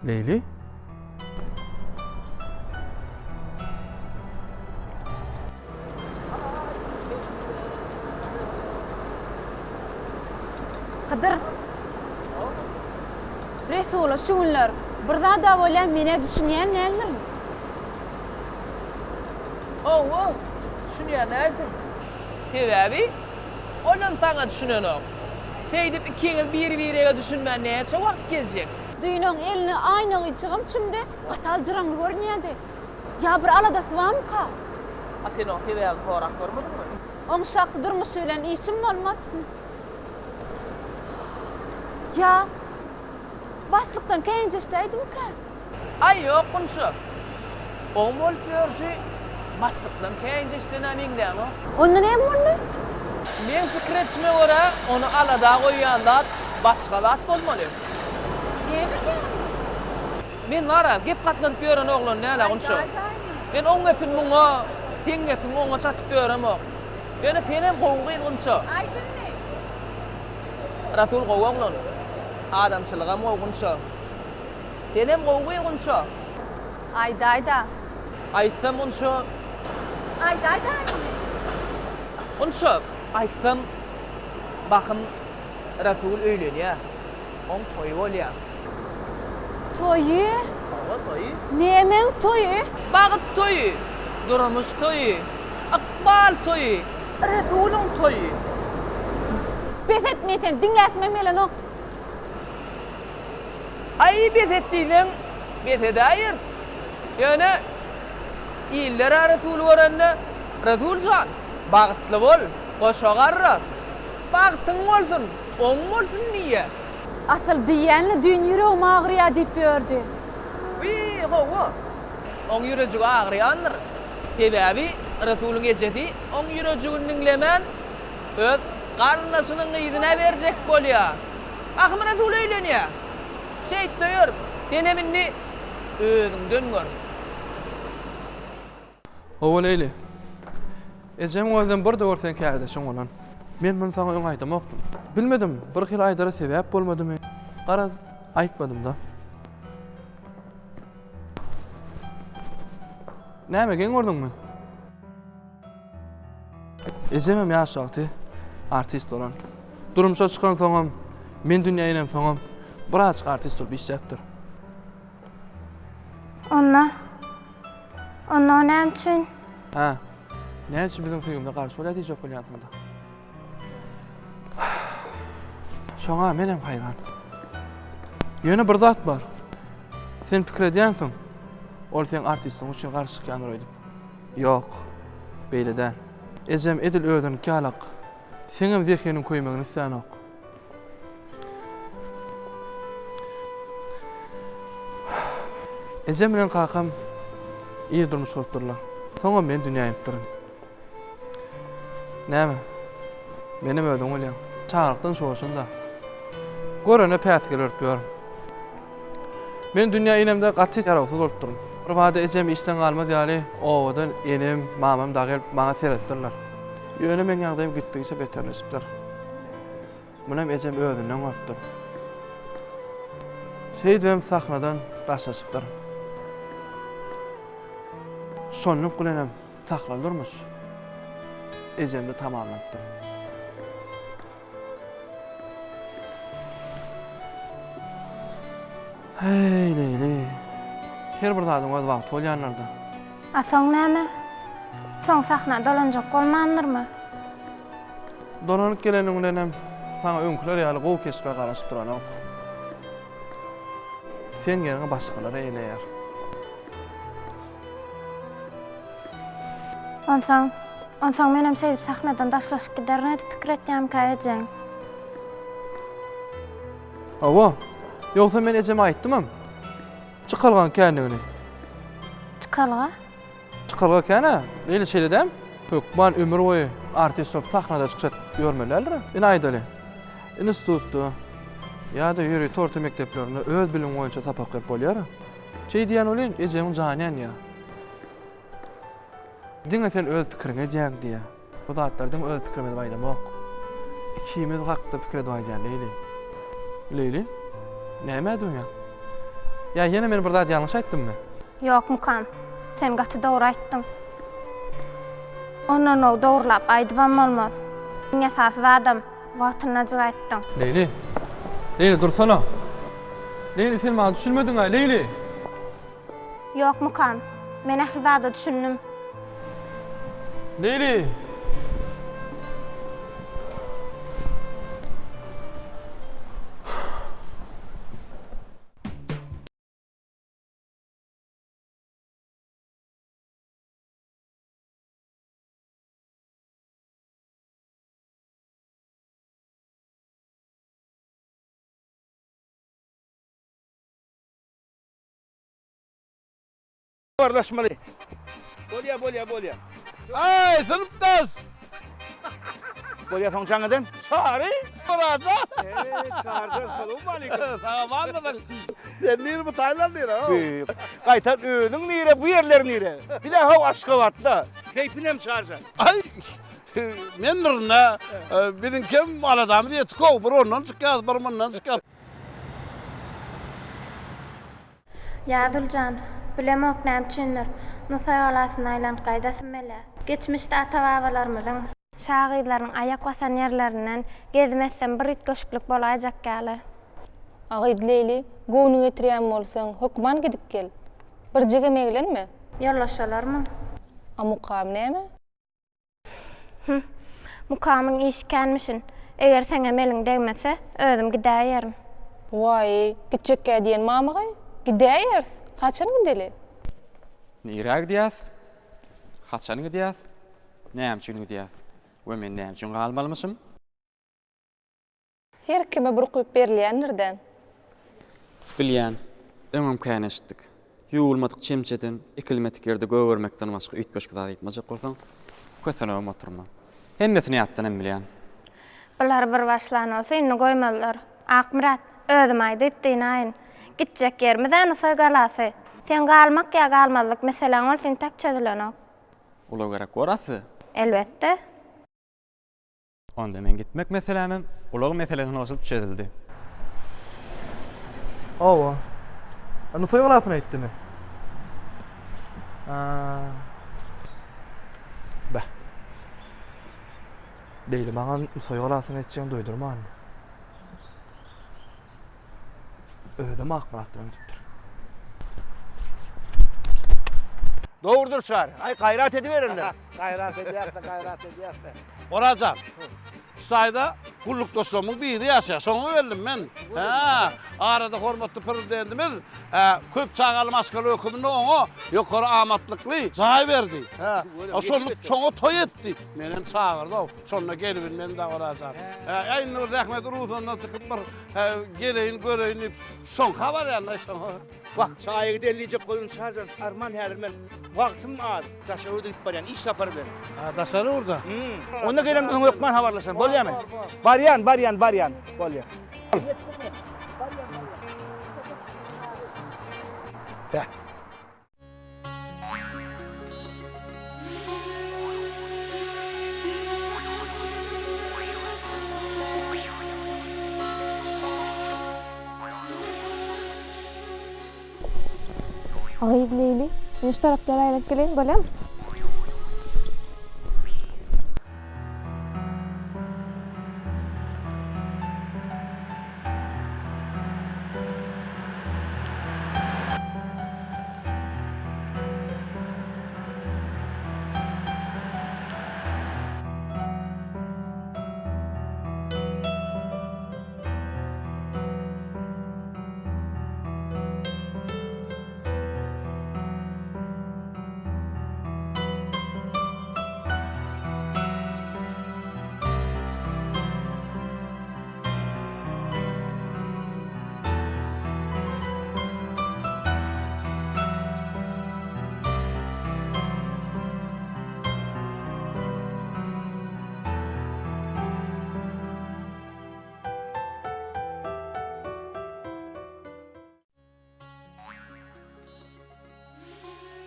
[SPEAKER 10] Leyli?
[SPEAKER 14] Kadir. Resula şu günler bir daha da bolýan mene düşünýän näler?
[SPEAKER 6] Oňa düşünýän nädir? Sebäbi onam saňa düşünenok. Şeýdip ikiňiz bir-birige düşünmän näçe wagt gezjek?
[SPEAKER 14] Düýnüň elini aýnagy çygym çymdy, gatal jyraň görnýärdi. Ya bir aladasy barmy ka?
[SPEAKER 6] Sen o sebäbi sorak görmedinmi?
[SPEAKER 14] Oň şahsy durmuşy bilen işim bolmaz. Ya, başlıktan kayınca isteydim ki.
[SPEAKER 6] Ay yok konuşu. On bol görüşü başlıktan kayınca istenemeyden o.
[SPEAKER 14] Onda ne boldy?
[SPEAKER 6] Men fikir etme göre onu alada koýanda başga zat bolmaly.
[SPEAKER 14] Näme?
[SPEAKER 6] Men nara gep gatlanyp ýören oglan näle konuşu. Men oň gepin muňa, teň gepin oňa satyp ýörem o. Ýöne senem gowgy konuşu.
[SPEAKER 14] Aýdynmy?
[SPEAKER 6] Raful gowaglan. Adamçylyga mogunça. Tenem gowgy gunça.
[SPEAKER 14] Aýda.
[SPEAKER 6] Aýtsam gunça.
[SPEAKER 14] Aýda.
[SPEAKER 6] Gunça, aýtsam bakym Rasul öýlenýär. Oň toýy bolýar.
[SPEAKER 14] Toýy?
[SPEAKER 6] Oňa toýy.
[SPEAKER 14] Näme toýy?
[SPEAKER 6] Bagyt toýy, durmuş toýy, akbal toýy, Rasulun toýy.
[SPEAKER 14] Besetmesen diňlätmem bilen o.
[SPEAKER 6] Ay besetdiň, besedäýir. Ýöne iller Rasul görende Rasuljan bagytly bol, goşagarra. Bagytyň bolsun, oň bolsun diýe.
[SPEAKER 14] Asıl diýenli düň ýüregim agyrýar diýip ýördi.
[SPEAKER 6] Gowa. Oň ýürejigi agyrýandyr. Sebäbi Rasulun gejesi oň ýürejigini dinlemän öz garnasynyň gyzyna berjek bolýar. Ahmy Rasul öýlenýär. Şeytdir. Deneminni özünden gör.
[SPEAKER 10] Owa Leyli. Ejem gözden bir de görsen kardeşim olan. Men bunu sana öň aýdamokdum. Bilmedim, bir hil aýdara sebäp bolmadymy? Garaz aýtmadym da. Näme gen gördüňmi? Ejemem ýaşakdy, artist olan. Durumşa çykan soňam, men dünýäden soňam bir açyk artist bolup işläpdir.
[SPEAKER 1] Onna näme üçin?
[SPEAKER 10] Ha. Ne için bizim filmde karşı öyle diyecek olayatında. Şoňa menem hayran. Ýöne bir zat bar. Sen pikir edýänsiň. Ol sen artistiň üçin garşy çykandyr oýdyp. Ýok. Beýleden. Ejem edil özüni kalak. Seňem zehinin koýmagyny islanok. Ejem bilen kakam iyi durmuş bolupdurlar. Soňra men dünýäýipdirim. Näme? Menem ödüm bolýar. Çağırykdan soğuşunda. Görene päsgel örtüyor. Men dünýä inemde gaty ýaragsız bolup durum. Bir wada ejem işden galmaz ýaly, owadan enem, mamam da gelip maňa seretdirler. Ýöne men ýagdaýym gitdigiçe beterleşipdir. Munam ejem özünden gorkdyr. Şeýdem sahnadan başlaşypdyr. Sonlup gülenem saklandırmış. Ejemde tamamlandı. Hey Leyli. Her bir zadyň öz wagty bolýanlarda.
[SPEAKER 1] A soň näme? Soň sahna dolanjak bolmandyrmy?
[SPEAKER 10] Dolanyp geleniň bilenem saňa öňküler ýaly gowy kespe garaşyp duranok. Sen ýerine başgalara eýleýär. Onsoň menem seýip sahnadan daşlaşyp giderini edip pikir etýäm käýejeň. Awa, ýoksa men ejeme aýtdymam. Çykalgan kändigini.
[SPEAKER 1] Çykalga?
[SPEAKER 10] Çykalga käne? Beýle şeýledem. Hökman ömür boýy artist bolup sahnada çykjat görmelerler. Men aýdaly. Institutda ýa-da ýüri tortu mekdeplerinde öz bilim boýunça sapak berip bolýar. Şeý diýen bolen ejemiň janyan ýa. Diňe sen öz pikiriňe diýäň diýe. Bu zatlardan öz pikirime baýdamok. Ikimiz hakda pikir edýän Leyli. Leyli? Näme dünýä? Ya ýene men bir zat ýalňyş aýtdymmy?
[SPEAKER 1] Ýok mukam. Sen gaty dogry aýtdyň. Ondan o dogurlap aýdybam bolmaz. Ňa sasy adam wagtyna jyg aýtdyň.
[SPEAKER 10] Leyli. Leyli dursana. Leyli sen maňa düşünmediň-ä Leyli?
[SPEAKER 1] Ýok mukam. Men ähli zada düşündüm.
[SPEAKER 10] Leyli.
[SPEAKER 7] Kardeşmeli. Bolya.
[SPEAKER 11] Ay, sınıftaş.
[SPEAKER 7] Bolya son çangadan.
[SPEAKER 11] Çağrı. Oraca.
[SPEAKER 7] Evet, çağıracağız. Selamun aleyküm.
[SPEAKER 11] Sana var mı? Sen nere bu Tayland nere?
[SPEAKER 7] Kaytan önün nere, bu yerler nere? Bir de hav aşka vatla. Keyfine mi çağıracaksın?
[SPEAKER 11] Ay. Men birine bizim kim aladamı diye tıkov. Bir ondan çıkıyor, bir ondan çıkıyor.
[SPEAKER 1] Ýa-Duljan, bilemok näme üçindir. Nusaý olasyny aýlanyp gaýdasym bele. Geçmişde ata-babalarymyzyň, şagyýlaryň aýak basan ýerlerinden gezmezsem bir it köşklük bolajak ýaly.
[SPEAKER 8] Agydy Leyli, gowunu getirýän bolsaň, hukman gidip gel. Bir jige meglenme?
[SPEAKER 1] Ýollaşalarmy?
[SPEAKER 8] A mukam näme?
[SPEAKER 1] Mukamyň işkenmişin. Eger seňe meliň degmese, özüm gidäýerim.
[SPEAKER 8] Wai, gitjekkä diýen mamagay? Gidäýers. Haçan gideli?
[SPEAKER 5] Nirag diýäs? Haçan gidýäs? Näme üçin gidýäs? We men näme üçin galmalmyşym?
[SPEAKER 8] Her kime bir guýup berilýändirden.
[SPEAKER 5] Bilýän, öňüm käneşdik. Ýuwulmadyk çemçeden 2 kilometr ýerde göwürmekden başga üýt köşk zat aýtmajak bolsaň, kösene oturmam. Hemmesini ýatdan bilýän.
[SPEAKER 1] Bular bir başlany olsa indi goýmadylar. Akmirat, özüm aýdyp diýnaýyn. Gitjek yermiden soy galasy. Sen galmak ya galmazlyk meselen ol sen tak çözülenok.
[SPEAKER 5] Ula gerek gorasy.
[SPEAKER 1] Elbette.
[SPEAKER 5] Onda men gitmek meselenin ulug meselesini oşup çözüldi.
[SPEAKER 10] Ova. Onu soy galasyn aýtdymy? Bah. Değil, maňa soy galasyn aýtjağım doýdurman. Öýde makmaratdyň tutdur.
[SPEAKER 7] Doğrudur çar. Ay gayret ediverirler.
[SPEAKER 11] Gayret ediyse. Oracan. Şu sayda kulluk dostluğumun biri yaşa. Sonu verdim ben. Arada hormatlı prezidentimiz köp çağalı maskalı hükümünü onu yukarı amatlıklı çay verdi. Sonu çoğu toy etti. Benim çağırdı o. Sonra gelin ben de oracan. Aynı orada Ahmet Ruhun'dan çıkıp gelin göreyin. Son haber yani.
[SPEAKER 7] Bak çayı delleyecek koyun çağırcan. Arman hermen. Vaktim az. Taşarı gidip baryan. İş yapar ben.
[SPEAKER 11] Taşarı orada.
[SPEAKER 7] Onda gelin Ökmen havarlasın. Bolya mı? Baryan. Bolya. Ya.
[SPEAKER 8] Ay Leyli, şu taraflara ayrılıp gelin bolýar.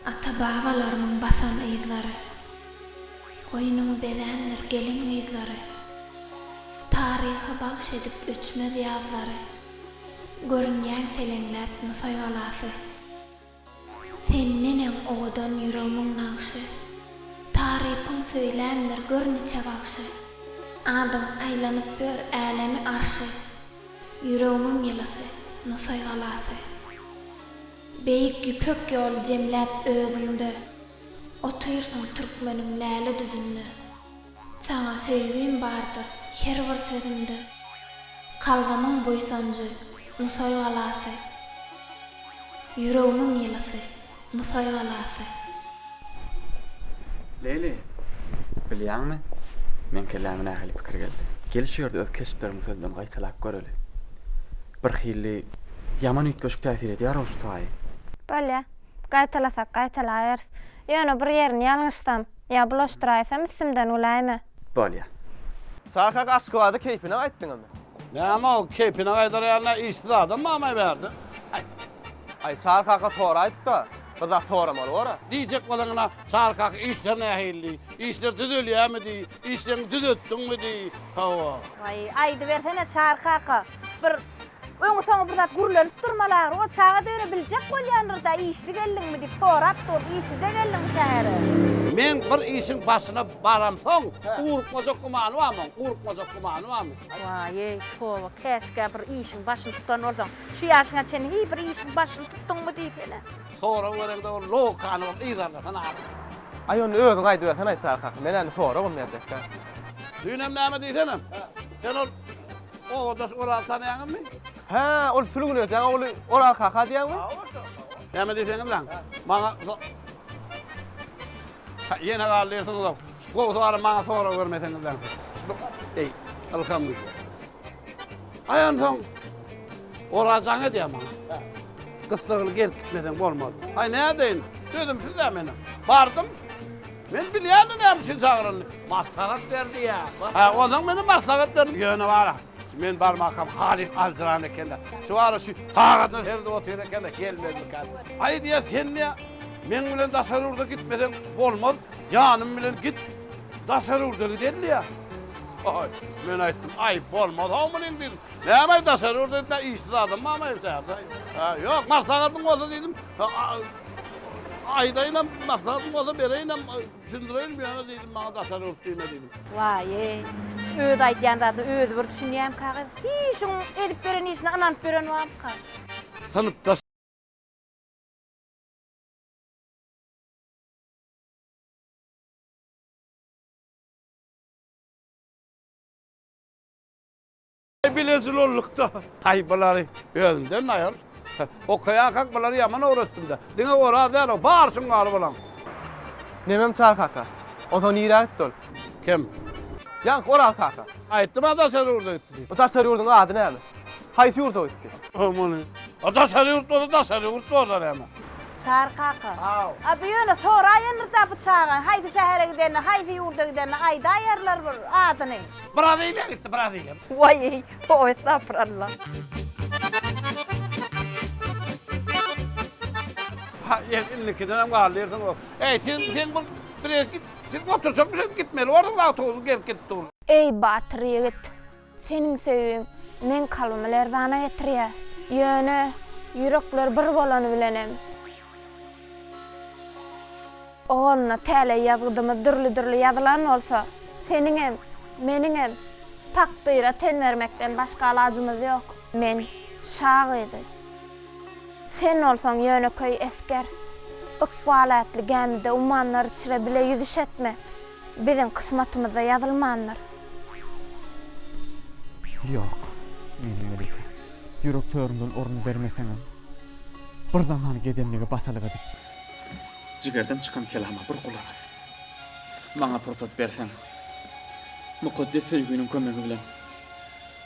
[SPEAKER 1] Ata-babalarymyň basan ýyzlary, goýunyň bezenler gelin ýyzlary, taryha bagş edip öçmez ýazlary, görünýän selenläp Musa galasy. Senin oğdan yüreğimin nağışı, tarifin söylenler görniçe bakşı, adın aylanıp bör älemi arşı, yüreğimin yılısı Musa galasy. Beyik yüpök yol cemläp özüňde, otyrsyň türkmeniň läli düzünde. Saňa sevgim bardyr her bir sözünde, kalganyň boýsanjy Musa galasy. Yüreğimin ýylysy Musa galasy.
[SPEAKER 5] Leyli, bilýärmi? Men kelämine ähli pikir geldi. Gelişýärdi öz keşiplerimi sözden gaýtalak göreli. Bir hili yaman ütköşük täsir edýär oşu taýy.
[SPEAKER 1] Bolýa, gaýtalasak gaýtalaýar. Ýöne bir ýerini ýalňyşdam, ýa bulaşdyraýsam isimden ulaymy?
[SPEAKER 5] Bolýa.
[SPEAKER 6] Sarkak Askowady keypine aýtdyňmy?
[SPEAKER 11] Näme o keypine gaýdaryana iştidadam mamay berdi.
[SPEAKER 6] Ay sarkaka tora aýtdy. Bir da tora mal ora.
[SPEAKER 11] Diýjek bolanyna sarkak işler nähilli, işler düzelýärmi diýi, işlerini düzeltdiňmi diýi. Hawa.
[SPEAKER 14] Aýdy bersene çarkaka. Bir öňe soňa bir zat gurlanıp durmalar. O çağa döne biljek bolýandyr da işli geldiňmi diýip sorap dur, işije geldiň şähere.
[SPEAKER 11] Men bir işin başyna baramsoň, urukmajak gumany barmy? Urukmajak gumany barmy?
[SPEAKER 14] Ey, towa, keşke bir işin başyny tutan bolsaň. Şu ýaşyňa sen bir işin başyny tutdyňmy diýip ele.
[SPEAKER 11] Sonra görende o lokany ýyzarlar sana.
[SPEAKER 6] Ay onu özüň aýdyp bersen aý sarkak. Men indi tora bolmaýajak.
[SPEAKER 11] Düýnem näme diýsenem? Sen o odas oral sanaýanmy?
[SPEAKER 6] Ha, ol sülüňe jaňa ol oral kaka diýäňmi?
[SPEAKER 11] Näme diýseňem lan? Maňa yine galýarsın da. Goýsary maňa sonra görmeseňiz lan. Ey, elhamdülillah. Aýan soň orajaň edýär maňa. Kıssagyly gerçekden bolmady. Ay nädeýin? Dedim sizä meni. Bardym. Men bilýärdim näme üçin çagyryldy. Maslahat berdi ýa. Ha, oňdan meni maslahat berdi. Ýöne bara. Men barmakam Halik alcıran eken de. Şu ara şu tağadan herde otur eken de gelmedi kan. Ay diye sen ne? Men bilen Daşarurda gitmeden olmaz. Yanım bilen git. Daşarurda gidelim ya. Ay, men aytdım, ayıp olmaz. Hamının dedim. Ne amay Daşarurda da iştiradım mı amay yok, maksatım olsa dedim. Aydayla maksatım olsa bereyle düşündüreyim yana dedim. Bana Daşarurda deyime dedim.
[SPEAKER 1] Vay, öz aytýandardy özü bir düşünýän kagy. Hiçin edip beren işini ananyp beren wagt ka.
[SPEAKER 11] Sınıfta bilezil ollukta. Haybaları özünden ayar. O kaya kakbaları yaman öğrettim de. Dine ora der, bağırsın galı bolan.
[SPEAKER 10] Nemem çar kaka. Ondan ýere dol.
[SPEAKER 11] Kim?
[SPEAKER 10] Ýa Oral kaka.
[SPEAKER 11] Aytdım da sen orada gitti.
[SPEAKER 10] O Daşarurdyň ady näme? Haýsy ýurda gitdi?
[SPEAKER 11] Aman. Da sen yurtda da sen yurtda orada näme?
[SPEAKER 1] Çar kaka. Abi ýöne soraýanyrda bu çağa. Haýdy şähere gidenle, haýdy ýurda gidenle, aýda aýarlar bir adyny.
[SPEAKER 11] Bradiyle gitti, bradiyle.
[SPEAKER 1] Vay, o estağfurullah.
[SPEAKER 11] Ha, ellikiden hem galıyırdın o. Sen bu bir git, sen oturacak mısın gitmeli, oradan da oturdu, gel gitti oğlum.
[SPEAKER 1] Ey Batır ýigit, seniň sebäbiň men kalmalardan getirýär. Ýöne ýürekler bir bolany bilenem. Oğluna täle ýazgydymy dürli ýazylan bolsa, seniňem, meniňem takdyra ten vermekden başga alajymyz ýok. Men şagydy. Sen olsaň ýöne köý esker. Ykbalatly gemide umanlar içire bile ýüzüş etme. Biziň kysmatymyzda ýazylmandyr.
[SPEAKER 5] Yok, menin Melike. Yürek törümden orun bermeseňem, bir zaman gedemlige basalyga dik. Jigerden çıkan kelama bir kulak. Maňa pursat berseň, mukaddes sevginiň kömegi bilen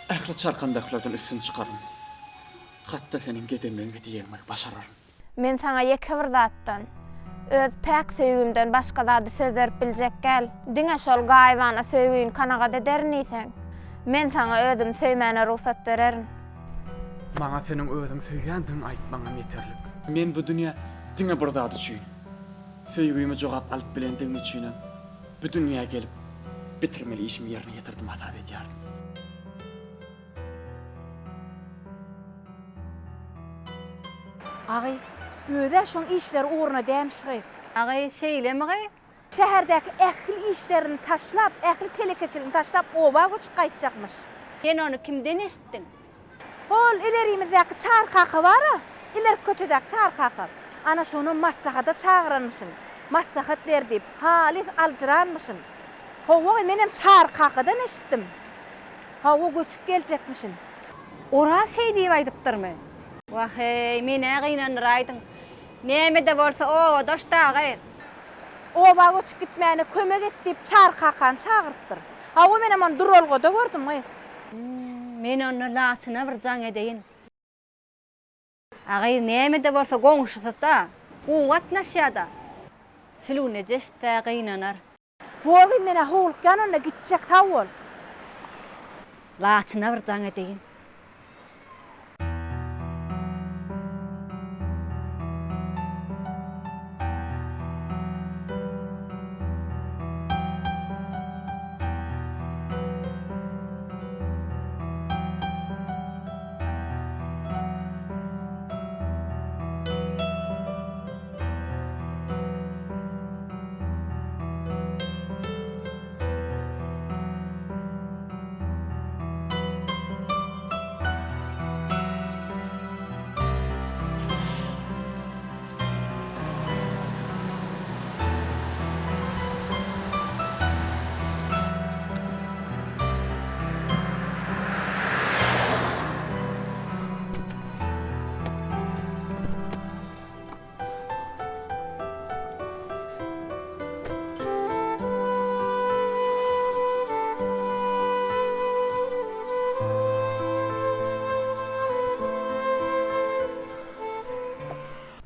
[SPEAKER 5] ähli çarkandaklardan üstün çıkarım. Hatta senin gedemlerini diýermek başararım.
[SPEAKER 1] Men sana ýeke bir zatdan, öz päk sevgimden başga zady söz berip biljek gel. Diňe şol gaýbana sevgin kanagat ederniseň, men sana özüm söýmäne ruhsat bererim.
[SPEAKER 5] Maňa senin özüň söýgändiň aýtmaňam ýeterlik. Men bu dünýä diňe bir zat üçin, söýgümi jogap alyp bilendiň üçin bu dünýäge gelip bitirmeli işimi ýerine ýetirdim hatap edýärdim.
[SPEAKER 1] Agay, öde şoň işler uğruna dämişgi.
[SPEAKER 9] Agay şeýlemegi?
[SPEAKER 1] Şäherdäki ähli işlerini taşlap, ähli telekeçiligini taşlap oba göçüp gaýtjakmyş.
[SPEAKER 9] Sen onu kimden eşitdiň?
[SPEAKER 1] Ol ilerimizdäki çar kaka bara, iler köçedäki çar kaka. Ana şonu maslahata çağıranmışyn. Maslahat berdi, halis alcıranmışyn. Hawa menem çar kakadan eşitdim. Hawa göçüp geljekmişin.
[SPEAKER 9] Oral şey diýip aýdypdyrmy? Wahey, men ägynanyr aýdyň. Näme de bolsa o doştagy.
[SPEAKER 1] Oba göçüp gitmäne kömek et diýip çar kakan çağırdyr. Hawa men aman durolgoda gördüm ýa.
[SPEAKER 9] Men onu laçyna bir jaň edeýin. Agay näme de bolsa goňşysy-da, uwatnaşýada. Silune jeste ägynanyr.
[SPEAKER 1] Boly mene howluk ýanyna gitjek tawol.
[SPEAKER 9] Laçyna bir jaň edeýin.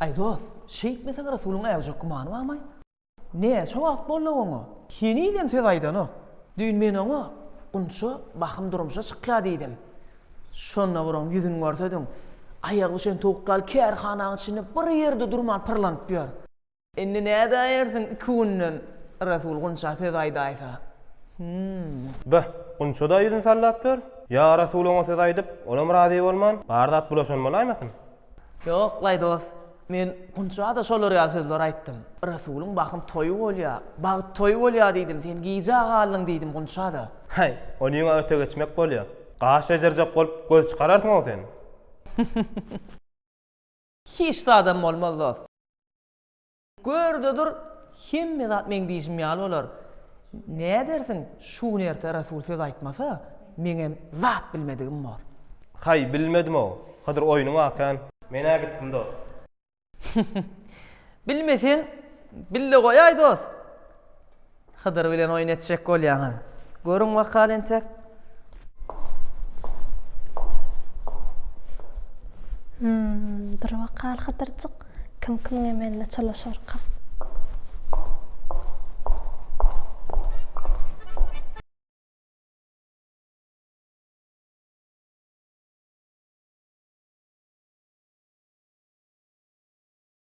[SPEAKER 6] Ay dost, şeýitmeseň Rasuluň aýajak gumany barmy? Ne, şo wagt boldy oňa. Hini diýdim söz aýdany. Düýün men oňa, unça bahym durmuşa çykýa diýdim. Şonna buram yüzüni görsedim. Ayağı sen tokkal kärhanaň içinde bir ýerde durman pırlanıp ýör. Endi näde ýersin 2 günden Resul Gunça söz aýdaýsa.
[SPEAKER 15] Beh, Gunça da ýüzüni sallap ber. Ya Rasulullaha söz aýdyp, olam razy bolman, bardat bulaşan bolaýmasyn?
[SPEAKER 6] Ýok, laýdos. Men Gunça da şolar ýa sözler aýtdym. Rasuluň bakym toýu bolýar, bagyt toýu bolýar diýdim. Sen giýje galyň diýdim Gunça da.
[SPEAKER 15] Hay, onuň öte geçmek bolýar. Gaş bejerjek bolup göz çykararsın o sen.
[SPEAKER 6] Hiç de adam olmaz dost. Gördüdür, hemme zat men diýişim ýaly bolar. Ne dersin? Şu nerte Resul söz aýtmasa, meňem zat bilmedigim bar.
[SPEAKER 15] Hay, bilmedim o. Hadyr oýuny akan. Men gitdim dost.
[SPEAKER 6] Bilmesen, bille goýaý dost. Hadyr bilen oýun etjek bolýaň. Görüň wakalentek.
[SPEAKER 8] Dirwakal hatyrçyk. Kim emenle çalışarka.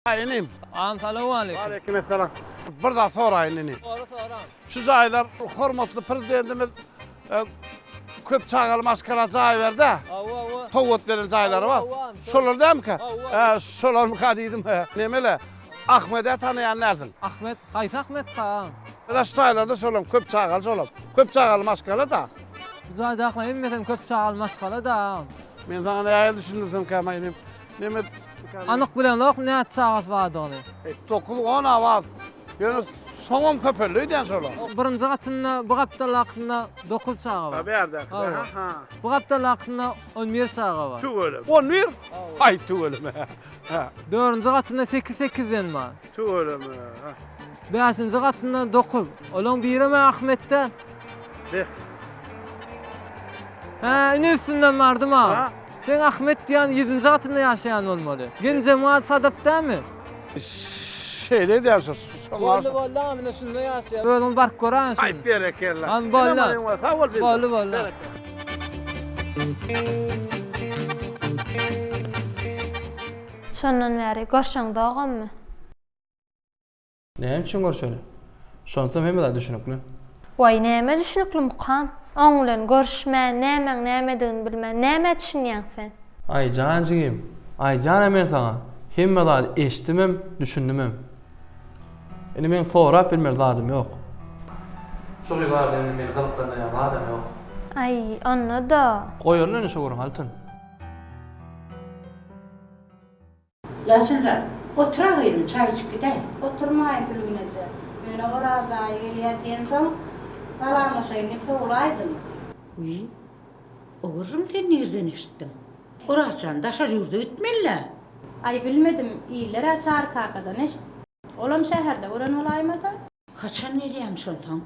[SPEAKER 11] Aynim.
[SPEAKER 6] Assalamu alaykum.
[SPEAKER 11] Aleykümselam. Bir daha sorayın nini.
[SPEAKER 6] Sonra.
[SPEAKER 11] Şu zaýlar hormatly prezidentimiz köp çağal maskara jaý berdi. Towut beren jaýlary bar. Şolar dämi ki? Şolar mı diýdim? Nemele? Ahmet'e tanıyan nereden?
[SPEAKER 6] Ahmet, Kays Ahmet ha.
[SPEAKER 11] Da şu zaýlarda şolar köp çağal şolar. Köp çağal maskara da.
[SPEAKER 6] Zaýda akla emmeten köp çağal maskara da.
[SPEAKER 11] Men sana näýe düşünürsem kämäýim. Neme
[SPEAKER 6] Anyk bilen ok näme çağat bardy ony.
[SPEAKER 11] 9-10 awaz. Ýöne soňam köpelli diýen şolar.
[SPEAKER 6] Birinji gatynda bu gapdalakynda 9 çağa bar.
[SPEAKER 11] Berde.
[SPEAKER 6] Bu gapdalakynda 11 çağa bar.
[SPEAKER 11] Tügölüm. 11? Ay tügölüm.
[SPEAKER 6] Dördüncü gatynda 8-8den bar.
[SPEAKER 11] Tügölüm.
[SPEAKER 6] Beşinji gatynda 9. Olaň birime Ahmetden. Ha, ine üstünden bardım ha. Sen Ahmet diýen 7-nji gatynda ýaşaýan bolmaly. Gen cemaat sadapdamy?
[SPEAKER 11] Şeýle diýersiz.
[SPEAKER 6] Vallahi men şunda ýaşaýar. Böyle bark gören şunu.
[SPEAKER 11] Ay berekeler.
[SPEAKER 6] An vallahi. Vallahi.
[SPEAKER 1] Şondan bäri görşeň dagamy?
[SPEAKER 10] Näme üçin görşeli? Şonsam hemme da düşünükli.
[SPEAKER 1] Way näme düşünükli mukam? Oň bilen görüşme, näme bilme, näme düşünýän sen?
[SPEAKER 10] Ay canjygym. Ay canam men sana. Hemme da eşdimem, düşündümem. Eni men forap bilmer zadym ýok. Şoly bar diýen men galyplarynda ýa-adam ýok.
[SPEAKER 1] Ay, onu da.
[SPEAKER 10] Goýarlar ne şoğurun altın.
[SPEAKER 9] Lasınca, otura gıydım çay içip gidelim.
[SPEAKER 16] Oturmayın tülgünece. Böyle oraza geliyediyen son salamlaşayın hep soğulaydım.
[SPEAKER 9] Uy, oğurum sen nereden işittin? Oraçan daşa yurdu gitmeli.
[SPEAKER 16] Ay bilmedim, iyiler açar kakadan eşit. Olam şehirde oran olaymasa?
[SPEAKER 9] Kaçan nereyem şontan?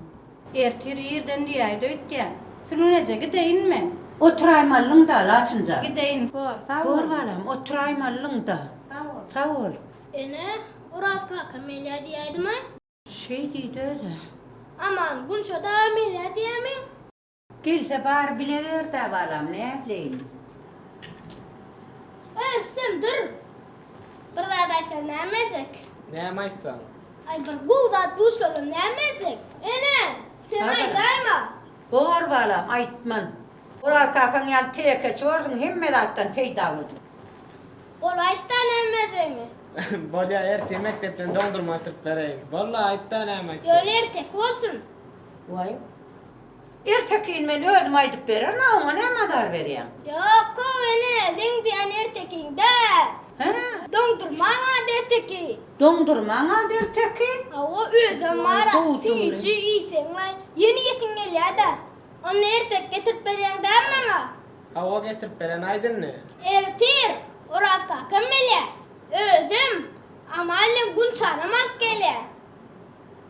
[SPEAKER 16] Ertir yerden diyaydı ötken. Sürünece gideyin mi?
[SPEAKER 9] Oturayım allın da lasınca.
[SPEAKER 16] Gideyin for, sağ ol.
[SPEAKER 9] Bor balam, oturayım allın da. Sağ ol.
[SPEAKER 13] Ene, oraz kaka Melya diyaydı mı?
[SPEAKER 9] Şey deydi öyle.
[SPEAKER 13] Aman, Gunça da Melya diye mi?
[SPEAKER 9] Gelse bari bile ver de balam, ne bileyim.
[SPEAKER 13] Sen dur. Bir daha daysan ne emecek?
[SPEAKER 6] Ne emeysen?
[SPEAKER 13] Ay bir guzat duşalım ne emecek? Ene, sen aydayma.
[SPEAKER 9] Bor balam, aytman. Oral kakan yal teke çordun hemmedattan peyda oldu.
[SPEAKER 13] Olayttan emecek mi?
[SPEAKER 17] Bolya erti mektepten dondurma atıp vereyim. Vallahi ayttan emek.
[SPEAKER 13] Yol ertek olsun.
[SPEAKER 9] Vay. Ertekin men ödüm aydıp verir, ama ne madar vereyim?
[SPEAKER 13] Yok o ene, den diyen ertekin de.
[SPEAKER 9] He?
[SPEAKER 13] Dondurmana derteki.
[SPEAKER 9] Dondurmana dertekin?
[SPEAKER 13] O özüm mara, sinci iyisen lan. Yeni yesin gel ya da. Onu ertek getirip veren der mi?
[SPEAKER 17] Hava getirip veren aydın ne?
[SPEAKER 13] Ertir. Oraz kakam mele. Özüm. Ama allen Gunçana mat gele.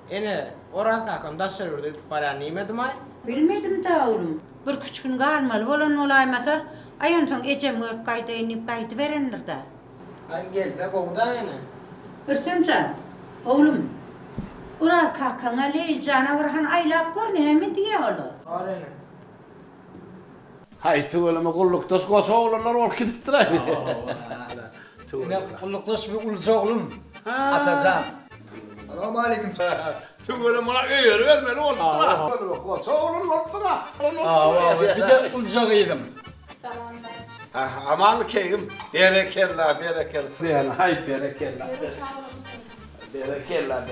[SPEAKER 17] Ene, oran kakam daşlar yurdu para nimedim ay?
[SPEAKER 9] Bilmedim da oğlum. Bir küçük gün kalmalı olan olaymasa, ayın son ecem ört kayda inip kaydı verendir da.
[SPEAKER 17] Ay gelse kovda ene.
[SPEAKER 9] Hırtınca, oğlum. Ural kakana leyl cana vurhan aylap gör ne mi diye olur.
[SPEAKER 17] Var ene.
[SPEAKER 11] Hay tuğulama kulluktaş koşa oğlanlar ol gidipdir ay.
[SPEAKER 17] Ne kullukdaş bir ulca oğlum. Atacan.
[SPEAKER 11] Selamun aleyküm. Tuğulama öğür vermeli oldu. Koşa oğlan oldu da.
[SPEAKER 17] Bir de ulca giydim.
[SPEAKER 11] Aman keyim. Berekella. Diyen hay berekella. Berekella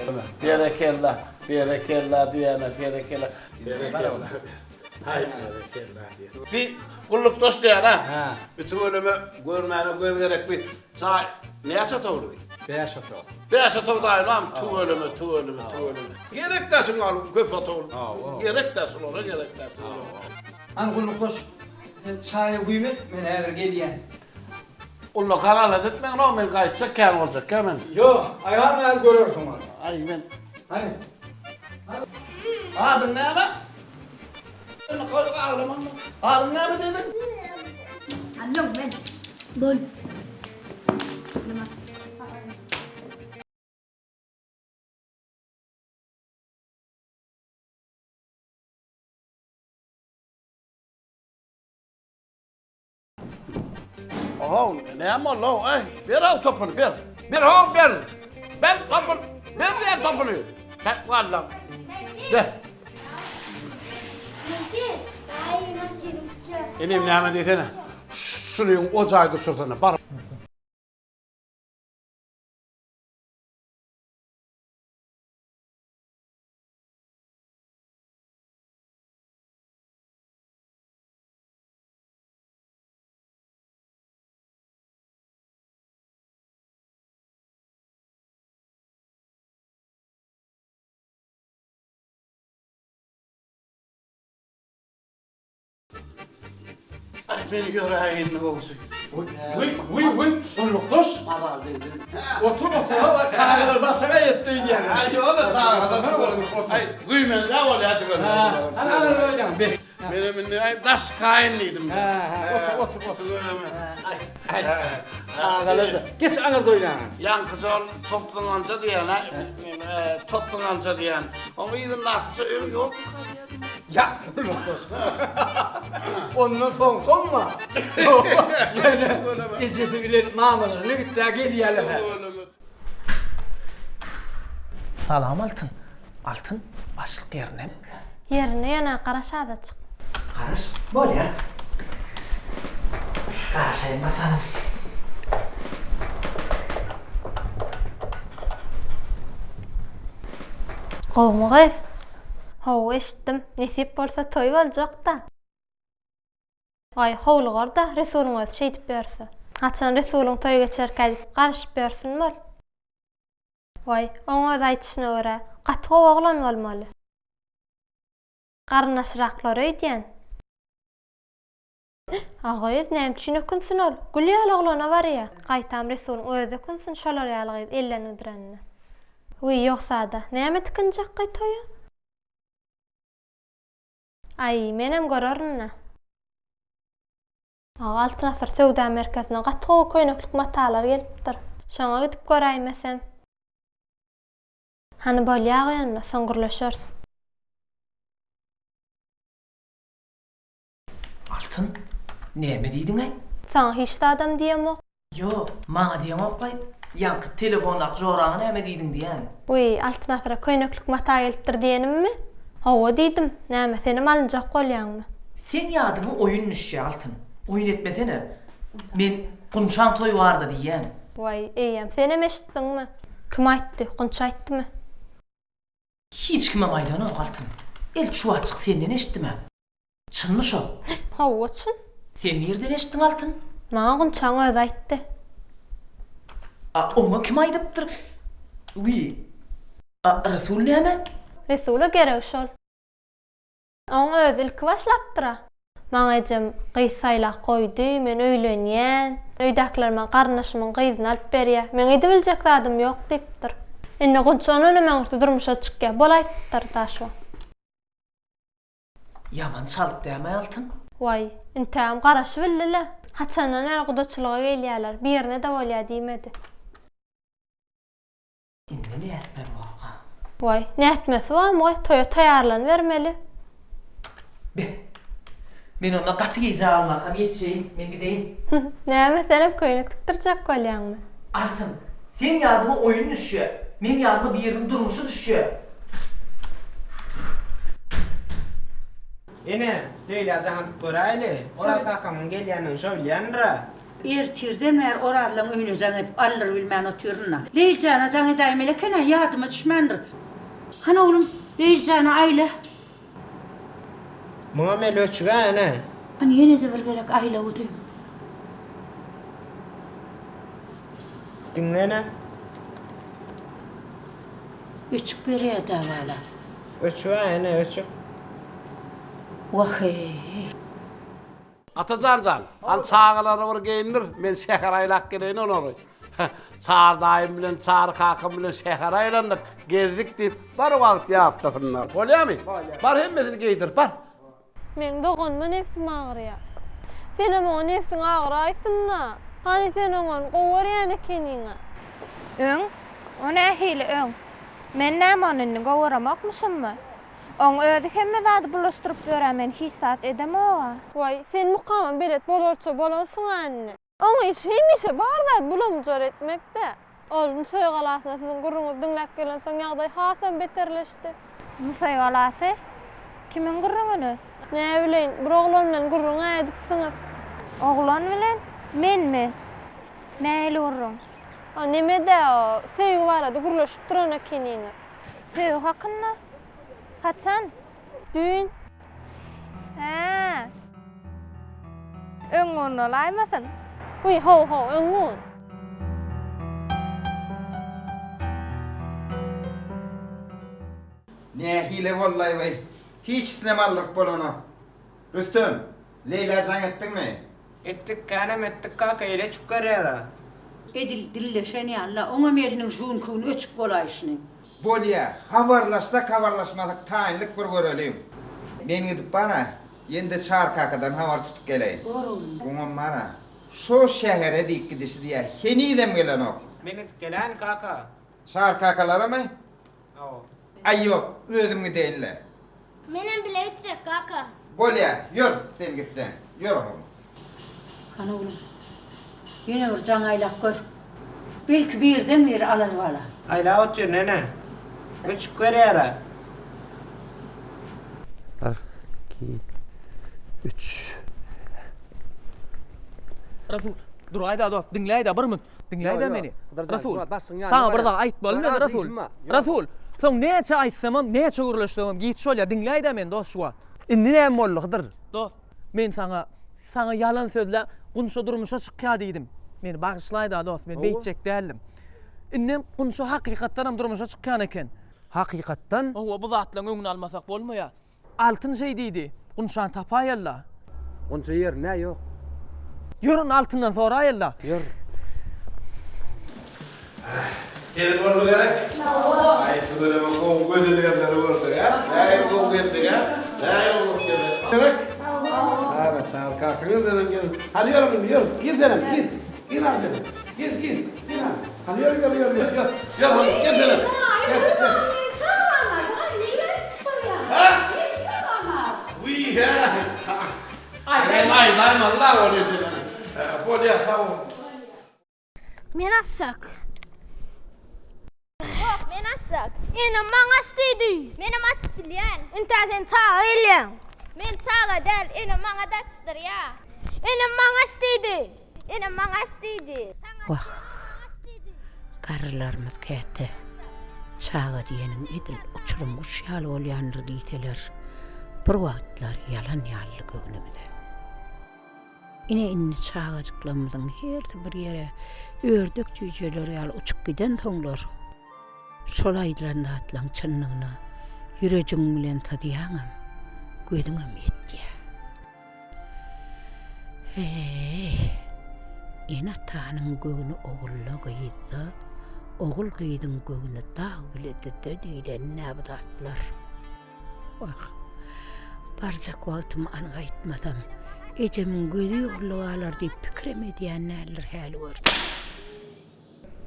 [SPEAKER 11] diyene berekella. Hay berekella diye. Bir kulluk dost diyen ha. Bütün ölümü görmeyene göz gerek bir çay. Ne yaşat olur?
[SPEAKER 17] Beş atov.
[SPEAKER 11] Beş atov da aylam. Tu ölümü. Gerek desin alıp köp atov. Gerek desin ona gerek desin.
[SPEAKER 17] Hani kullukdaş çayı kıymet men eğer geliyen.
[SPEAKER 11] Ulla kanal etmen o men kayıtacak kan olacak hemen.
[SPEAKER 17] Yo, ayağını az görüyorsun onu.
[SPEAKER 11] Ay ben.
[SPEAKER 17] Hani?
[SPEAKER 11] Adın ne lan? Ben koyup ağlamam mı? Adın ne mi dedin?
[SPEAKER 13] Anlıyorum ben. Bol.
[SPEAKER 11] Oh, ne ama lo, ay, ver al topunu, ver. Bir al, ver. Ben topunu, ver topunu. Sen vallahi. Ver. Elim ne ama desene. Şunun ocağı düşürsene, bar. Ay beni göreyim ne olsun.
[SPEAKER 17] Uy, kullukdaş. Otur, çaylar başına yetti yani.
[SPEAKER 11] Ay o da çağırdı. Ay gülmen ne oluyor hadi böyle.
[SPEAKER 17] Hani öyle be.
[SPEAKER 11] Benim ne daş kaynlıydım ben.
[SPEAKER 17] Otur. Ay. Çağırdı. Geç anırdı oyna.
[SPEAKER 11] Yan kız ol toplananca diyen ha. Toplananca diyen. Ama yedin nakısı öyle yok.
[SPEAKER 17] Ya kullukdaş. Ondan son mu? Yani gecesi bilet mamalarını bitti geliyelim. Salam Altın. Altın başlık yerine.
[SPEAKER 1] Yerine yana qaraşada çık.
[SPEAKER 17] Qaraş, bol ya. Qaraşayım basalım.
[SPEAKER 1] Qowmuğuz. Hawa eşitdim. Nesip bolsa toy boljak da. Ay howlugar da Resuluňyz şeýdip berse. Haçan Resuluň toy geçerken garşyp bersin bol. Vay, oňa da aýtyşyna görä, gaty oglan bolmaly. Garnaşraklar öýdýän. Agyz näme üçin ökünsin ol? Gülýäl oglana bar ya. Gaýtam Resuluň özi ökünsin şolar ýalygy ellendirenne. Uy, ýoksa da näme tikinjek gaýtoýa? Ay, menem görürünne. Altın asır Söwda merkezine gatygy köýneklik matalar gelipdir. Şoňa gidip göräýmesem. Hani bolýar ýa-da soňgurlaşýars.
[SPEAKER 18] Altın, näme diýdiň ay?
[SPEAKER 1] Saňa hiç de adam diýemok.
[SPEAKER 18] Yo, maňa diýemok bay. Ýa-da telefonda joraňa näme diýdiň diýen.
[SPEAKER 1] Uy, altın asıra köýneklik mata gelipdir diýenimmi? Hawa diýdim, näme senim alınjak bolýarmy?
[SPEAKER 18] Sen ýadymy oyun nüşýe Altın. Oyun etmesene. Men Gunçan toy bardy diýen.
[SPEAKER 1] Vay, eýem, senem eşitdiňmi? Kim aýtdy? Gunça aýtdymy?
[SPEAKER 18] Hiç kime maýdan Altın. El şu açyk senden eşitdime. Çynmy şo?
[SPEAKER 1] Hawa çyn.
[SPEAKER 18] Sen nerden eşitdiň Altın?
[SPEAKER 1] Maňa Gunçaň özi aýtdy.
[SPEAKER 18] Oňa kim aýdypdyr? Uy. Resul näme?
[SPEAKER 1] Resula gerek şol. Oňa özi ilki başlapdyra. Maňa ejem gysayla goýdy, men öýlenýän, öýdäklerime garnaşymyň gyzyny alyp berýär. Men edi biljek zadym ýok diýipdir. Indi Gunçany näme durmuşa çykýar, bolaýdyr taşo.
[SPEAKER 18] Yaman çalyp däme Altyn.
[SPEAKER 1] Vay, intäm garaşy billile. Haçandan el gudaçylyga gelýärler, birine de bolýar diýmedi.
[SPEAKER 18] Indi ne etmeli bolga?
[SPEAKER 1] Vay, ne etmesi barmy? Toýa taýarlan bermeli.
[SPEAKER 18] Men ona gaty gije almasam yetişeyim, men gideyim.
[SPEAKER 8] Näme sen hep köýnek tikdirjek bolýanmy?
[SPEAKER 18] Altın, sen ýadyma oyun düşýär. Men ýadyma bir ýeriň durmuşy düşýär.
[SPEAKER 17] Ene, Leyla jaňatyp göräýli. Oral kakamyň gelýänini söýleýänra.
[SPEAKER 9] Ertirden mer oradlaň öýüne jaňyp allar bilmän otyrna. Leýjana jaňy daýmele kene ýadyma düşmändir. Hana oğlum, Leýjana aýla.
[SPEAKER 17] Muňa mel öçüge ene.
[SPEAKER 9] Hani ýene de bir gerek aýla udy.
[SPEAKER 17] Dinlene.
[SPEAKER 9] Öçük berýär da bala.
[SPEAKER 17] Öçüge ene, öçük.
[SPEAKER 9] Wahy.
[SPEAKER 11] Atacan, al çağalara bir geyindir, men şeher aylak geleyin onu. Çağır dayım bilen, çağır kakam bilen şeher aylandık, gezdik deyip, bar wagt ýapdy bunlar. Bolýarmy? Bar hemmesini geydir, bar.
[SPEAKER 8] Men dogunma nefsim ağrıya. Sen ama nefsin ağrıysınna. Hani sen onun gowarýany keniňe.
[SPEAKER 1] Öň, o nähili öň. Men näme onyny gowaramakmyşymmy? Oň özi hemme zady bulaşdyryp berämen hisat edem oga.
[SPEAKER 8] Vay, sen mukama belet bolarça bolansyň anne. Oňa işemişe bar zat bulamjar etmekde. Oğlum soýgalasna sizin gurruňyz dinläp gelenseň ýagdaý hasam beterleşdi.
[SPEAKER 1] Musaý galasy? Kimin gurruňyny?
[SPEAKER 8] Näme bileýin, bir oglan bilen gurruňa edipsiňiz.
[SPEAKER 1] Oglan bilen? Menmi? Näli gurruň?
[SPEAKER 8] O nemede o söýüg barada gurlaşyp durana keniňe.
[SPEAKER 1] Söýüg hakynda? Kaçan?
[SPEAKER 8] Dün.
[SPEAKER 1] Ha. Öňün olaýmasyn?
[SPEAKER 8] Uy, ho, öňün.
[SPEAKER 19] Ne hile vallahi vay. Hiç ne mallık bolana. Rüstem, Leyla can ettin mi?
[SPEAKER 17] Ettik kanem ettik kaka ile çukarýara.
[SPEAKER 9] Edil dilleşen ýalla, oňa meriniň şunkun öçük bolaýşyny.
[SPEAKER 19] Bolýa, habarlaşda kavarlaşmalyk taýinlik bir görelim. Men gidip bana, ýende çar kakadan habar tutup geleýin. Oňa mara, şo şähere diýip gidişi diýe, henidem gelen ok.
[SPEAKER 17] Men gidip gelen kaka.
[SPEAKER 19] Çar kakalaramy?
[SPEAKER 17] Awo.
[SPEAKER 19] Ay yok, özüm gideýinler.
[SPEAKER 13] Menem bile gidecek kaka.
[SPEAKER 19] Bolýa, ýür sen gitsen. Ýür oğlum.
[SPEAKER 9] Hana oğlum, ýene bir jaň aýlap gör. Belki birden bir alar bala.
[SPEAKER 17] Aýla otur nene. Öçük görýär.
[SPEAKER 5] 1, 2, 3.
[SPEAKER 6] Rasul, dur aýda dost, dinläýda bir min. Dinläýda meni. Rasul, sana bir daha aýt bolmy Rasul. Rasul, soň näçe aýtsamam, näçe gürleşdim, git şolya dinläýda men dost şu wagt.
[SPEAKER 5] Indi näme boldukdyr?
[SPEAKER 6] Dost, men sana ýalan sözle gunşa durmuşa çykýa diýdim. Meni bagyşlaýda dost, men beýtjek dälim. Innem gunşa hakykatdan durmuşa çykýan eken.
[SPEAKER 5] Hakykatdan?
[SPEAKER 6] Owa bu zatlaň öňüni almasak bolmaýar. Altyn şey diýdi, gunşa tapaýalla.
[SPEAKER 5] Onça yer ne yok?
[SPEAKER 6] Ýörün altından soraýalla.
[SPEAKER 5] Ýör.
[SPEAKER 11] Gelip oldu gerek. Ayıtı böyle bakalım gözülüyenleri gördük ha. Daim bu geldik ha. Daim bu geldik. Gerek. Evet sağ ol kalkınız dedim gelin. Hadi yürü yürü. Git dedim git. Git abi dedim. Git git. Git abi. Hadi yürü yürü yürü yürü. Yürü hadi git dedim. Git git. Ha? Uy ya. Ay daim Allah onu dedim. Bolya sağ ol.
[SPEAKER 13] Men assak. Yok, men assak. Ene maňa astydy. Menem aç bilýän. Enta sen çağa elýän. Men çağa däl, ene maňa daçdyr ya. Ene maňa astydy. Ene maňa astydy.
[SPEAKER 9] Wah. Karlarymyz käte. Çağa diýeniň edil uçurum uşýaly bolýandyr diýseler. Bir wagtlar yalan ýaly göwnümde. Ine inni çağajyklarymyzyň her bir ýere ördek tüýjeleri ýaly uçup giden toňlar. Şolaýdylar atlaň çynnygyna ýüregiň bilen tadyýaňam, gödüňem ýetdi. Hey, ene tanyň göwüni ogully gyýdy, ogul gyýdyň göwüni dag biledi diýlen näbdatlar. Wah, barjak wagtym anyk aýtmadam. Ecemin gözi ýoglugalar diýip pikirem edýän näler häli gördi.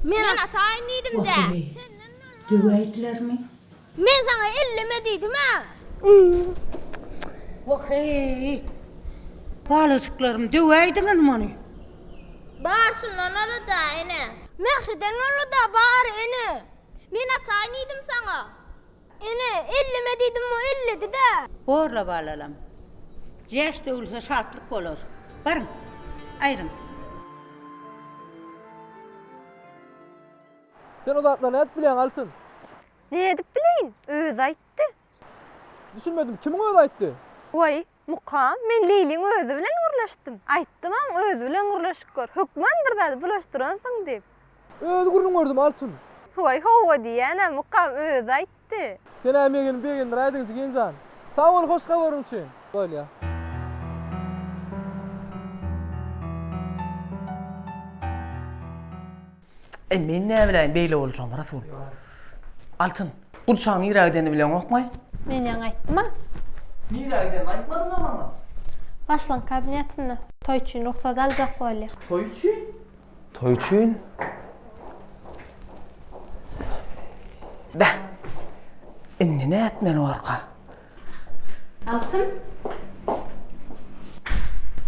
[SPEAKER 13] Men ataýyn diýdim de.
[SPEAKER 9] Döwäýdilermi?
[SPEAKER 13] Men sana elleme diýdim ha.
[SPEAKER 9] Wahey. Balacıklarım döveydiniz mi onu?
[SPEAKER 13] Bağırsınlar arada ene. Mehriden orada bağır ene. Men ataynydım sana. Ene 50 mi dedim o 50 de.
[SPEAKER 9] Borla balalam. Jeş dövülse şatlık olur. Barın, ayrım.
[SPEAKER 10] Sen o zatlarını et bilen Altın.
[SPEAKER 8] Ne edip bileyin? Öz aytdı.
[SPEAKER 10] Düşünmedim. Kimin öz aytdı?
[SPEAKER 8] Vay, Mukam, men Leyli'nin özü bilen uğurlaştım. Ayttım ama özü bilen uğurlaşık gör. Hükman bir dadi bulaştıransın deyip.
[SPEAKER 10] Öz gurrun gördüm Altın.
[SPEAKER 8] Vay, hova diyene Mukam öz aytdı.
[SPEAKER 10] Sen emeğin bir gün raydınızı gencan. Sağ ol, hoş kavarın için. Böyle ya.
[SPEAKER 18] Men ne bileyim beýle bolýan Rasul. Altın, Gulçanyň ýüregini bilen okmay.
[SPEAKER 8] Men ýa aytdym.
[SPEAKER 18] Ýüregini aýtmadyň ama.
[SPEAKER 8] Başlan kabinetinde. Toy üçün ruhsat aljak bolýar.
[SPEAKER 18] Toy üçün? Toy üçün? Da. Inni ne etmeli orqa?
[SPEAKER 4] Altın.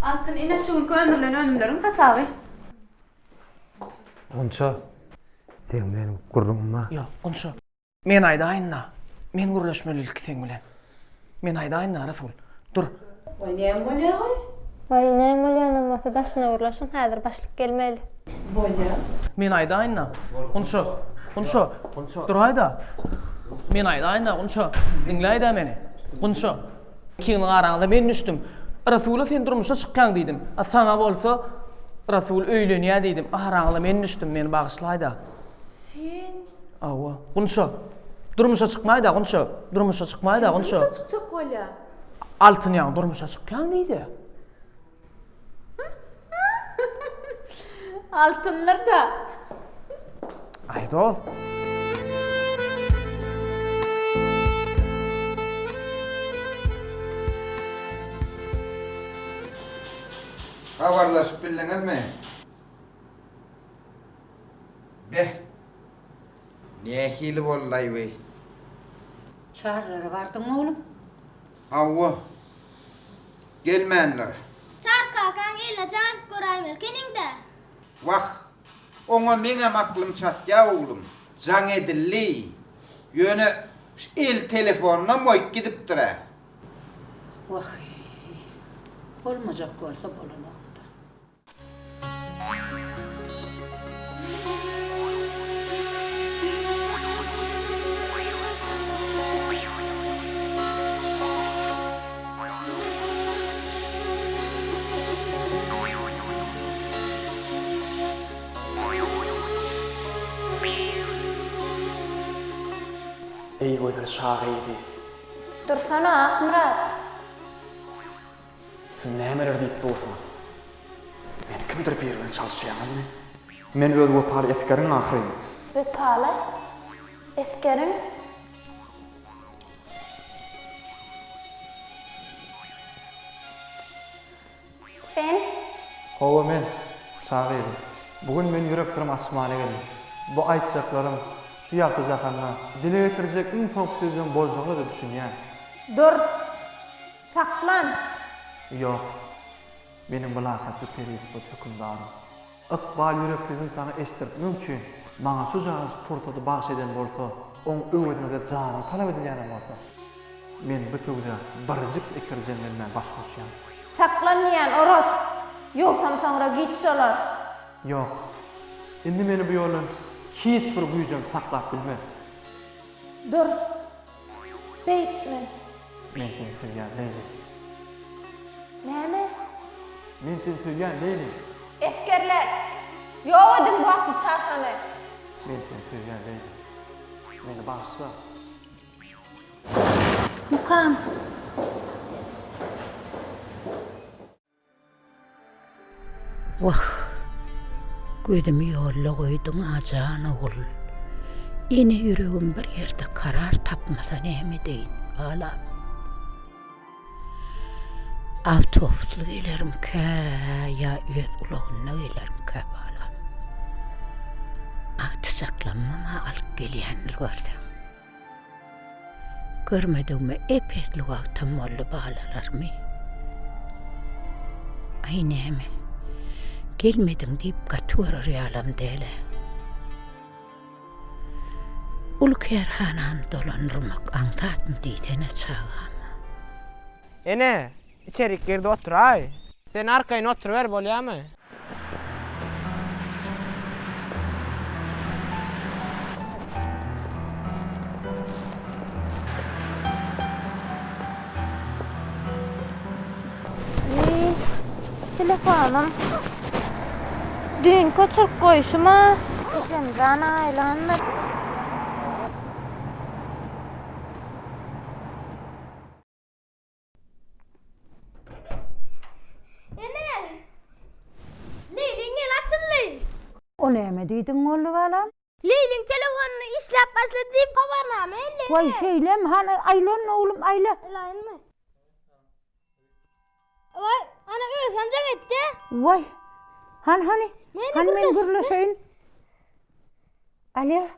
[SPEAKER 4] Altın ine şuun köndürlen önümlerin kasaby.
[SPEAKER 2] Onça sen benim gurrumma.
[SPEAKER 18] Yo, onça. Men aýdaýynna. Men gurlaşmalylyk sen bilen. Men aýdaýynna Rasul. Dur.
[SPEAKER 4] Vay näme bolýar?
[SPEAKER 8] Vay näme bolýar masa daşyna uğurlaşyň häzir başlyk gelmeli.
[SPEAKER 4] Bolýar.
[SPEAKER 18] Men aýdaýynna. Onça. Onça. Dur aýda. Men aýdaýynna onça. Dinläýdi meni. Onça. Kiň garaňda men düşdüm. Rasula sen durmuşa çykkan diýdim. A sana bolsa Rasul öýlenýär diýdim. Aharaňda men düşdüm, meni bagyşlaýda.
[SPEAKER 4] Sen
[SPEAKER 18] Awa, onça. Durmuşa çykmaýda, onça. Durmuşa çykmaýda, onça.
[SPEAKER 4] Durmuşa çykjak bolýar.
[SPEAKER 18] Altın ýa durmuşa çykkan diýdi.
[SPEAKER 4] Altınlar da.
[SPEAKER 18] Aýdol.
[SPEAKER 19] Habarlaşıp bildiniz mi? Beh. Niye hili bollay bey?
[SPEAKER 9] Çağrılara bardın mı oğlum?
[SPEAKER 19] Havva. Gelmeyenler.
[SPEAKER 13] Çar kakan illa can koraymel keningde.
[SPEAKER 19] Vah. Ona menem aklım çatya oğlum. Can edilli. Yönü el telefonuna moyk gidip dura.
[SPEAKER 9] Vah. Olmayacak olsa bolanakta.
[SPEAKER 5] Ey boylar şahidi.
[SPEAKER 8] Dursana Murat.
[SPEAKER 5] Sen nämeler diýip dursaň? Men kimdir bilen çalışýanmy? Men öz wopar eskeriň ahyry.
[SPEAKER 8] Öpala. Eskeriň. Sen?
[SPEAKER 10] Hawa men şahidi. Bugün men ýürek sırym açmaly geldim. Bu aýtjaklarym şu ýagty jahanna dile getirjek iň soňky sözüm boljagy diýip düşünýär.
[SPEAKER 8] Dur. Saklan.
[SPEAKER 10] Yok. Benim bulakatlı perispot hükümdarım. Iqbal yüreksizin sana eştirtmem üçün bana şu jaz fursatı bahş eden bolsa, on öwründe jany talap edilýän bolsa. Men bu sözde birjik ikirjen bilen baş goşýan.
[SPEAKER 8] Saklanýan oros. Ýoksa soňra gitşolar.
[SPEAKER 10] Yok. Indi meni bu ýolun hiç bir güýjem saklap bilme.
[SPEAKER 8] Dur. Beýtme.
[SPEAKER 10] Men seni söýýän Leyli.
[SPEAKER 8] Näme?
[SPEAKER 10] Men seni söýýän Leyli.
[SPEAKER 8] Eskerler. Ýowadyň wagty çaşany.
[SPEAKER 10] Men seni söýýän Leyli. Meni bağışla.
[SPEAKER 9] Mukam. Vah. Gözümi yolla koydun acan oğul. Yine yüreğim bir yerde karar tapmadan näme deyin hala. Avtobuslu gelerim ka ya üyet ulağına gelerim ka hala. Atışaklanmama alıp gelýänler vardı. Görmediğime epeyli vaktim oldu bağlalarımı. Ay näme? Gelmedin deyip gatwar ryalam dele. Ulker hanan dolanırmak antatmı diýtene çağam.
[SPEAKER 17] Ene, içerik girdi oturay. Sen arkayına oturuver bolýarmy?
[SPEAKER 1] Telefonum. Dün köçürüp koýuşuma. Ecemden aýlandyr.
[SPEAKER 13] Ene! Leyliň gel açyly.
[SPEAKER 20] O näme diýdiň oğlu balam?
[SPEAKER 13] Leyliň telefonunu işläp başlady diýip habarnama elle.
[SPEAKER 20] Vay şeylem hani aýlan oğlum aýla.
[SPEAKER 13] Elayynmy? Vay, ana özümce gitti.
[SPEAKER 20] Vay. Hani men gürleşeýin. Alo.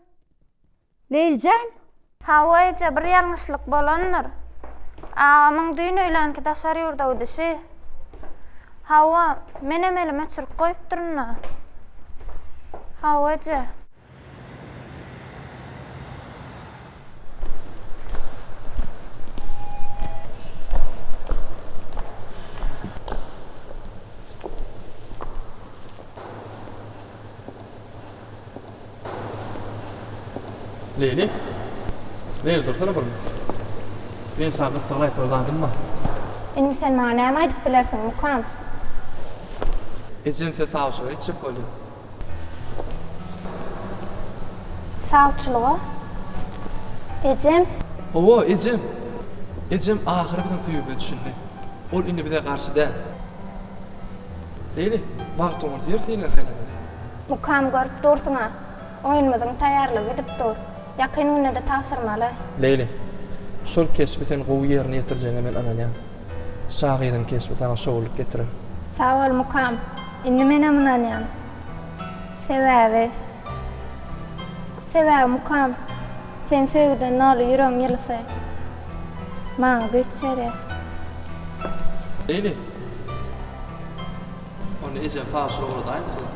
[SPEAKER 20] Leyljan.
[SPEAKER 1] Hawaýja bir ýalňyşlyk bolandyr. Ağamyň düýün öýlenki daşary ýurda ödüşi. Hawa, menem elime çürük goýup durna. Hawaýja.
[SPEAKER 10] Leyli. Leyli dursana bir. Ben sana ıstığlayıp oradandım mı?
[SPEAKER 1] Enim sen maňa näme aýdyp bilersiň mukam?
[SPEAKER 10] Ecem sen sağışıga içip bolýar.
[SPEAKER 1] Sağçylyga? Ejem?
[SPEAKER 10] Owo, Ecem. Ecem ahyry biziň süýübe düşündi. Ol indi bize garşy däl. Leyli, wagt oňa ýerseýle fenede.
[SPEAKER 1] Mukam görüp dursuňa. Oýunmadyň taýýarlyk edip dur. Ýakyn günde taşyrmaly.
[SPEAKER 10] Leyli, şol kesbi sen gowy ýerine ýetirjene men ananýam. Şahyryň kesbi sana şowluk getirir.
[SPEAKER 1] Sağ ol mukam. Indi menem ananýam. Sebäbi mukam. Sen söýgüden naly ýüregiň ýylsy. Maňa güç berýär.
[SPEAKER 10] Leyli. Onu Ecem sağışyga uğradaýmysyň?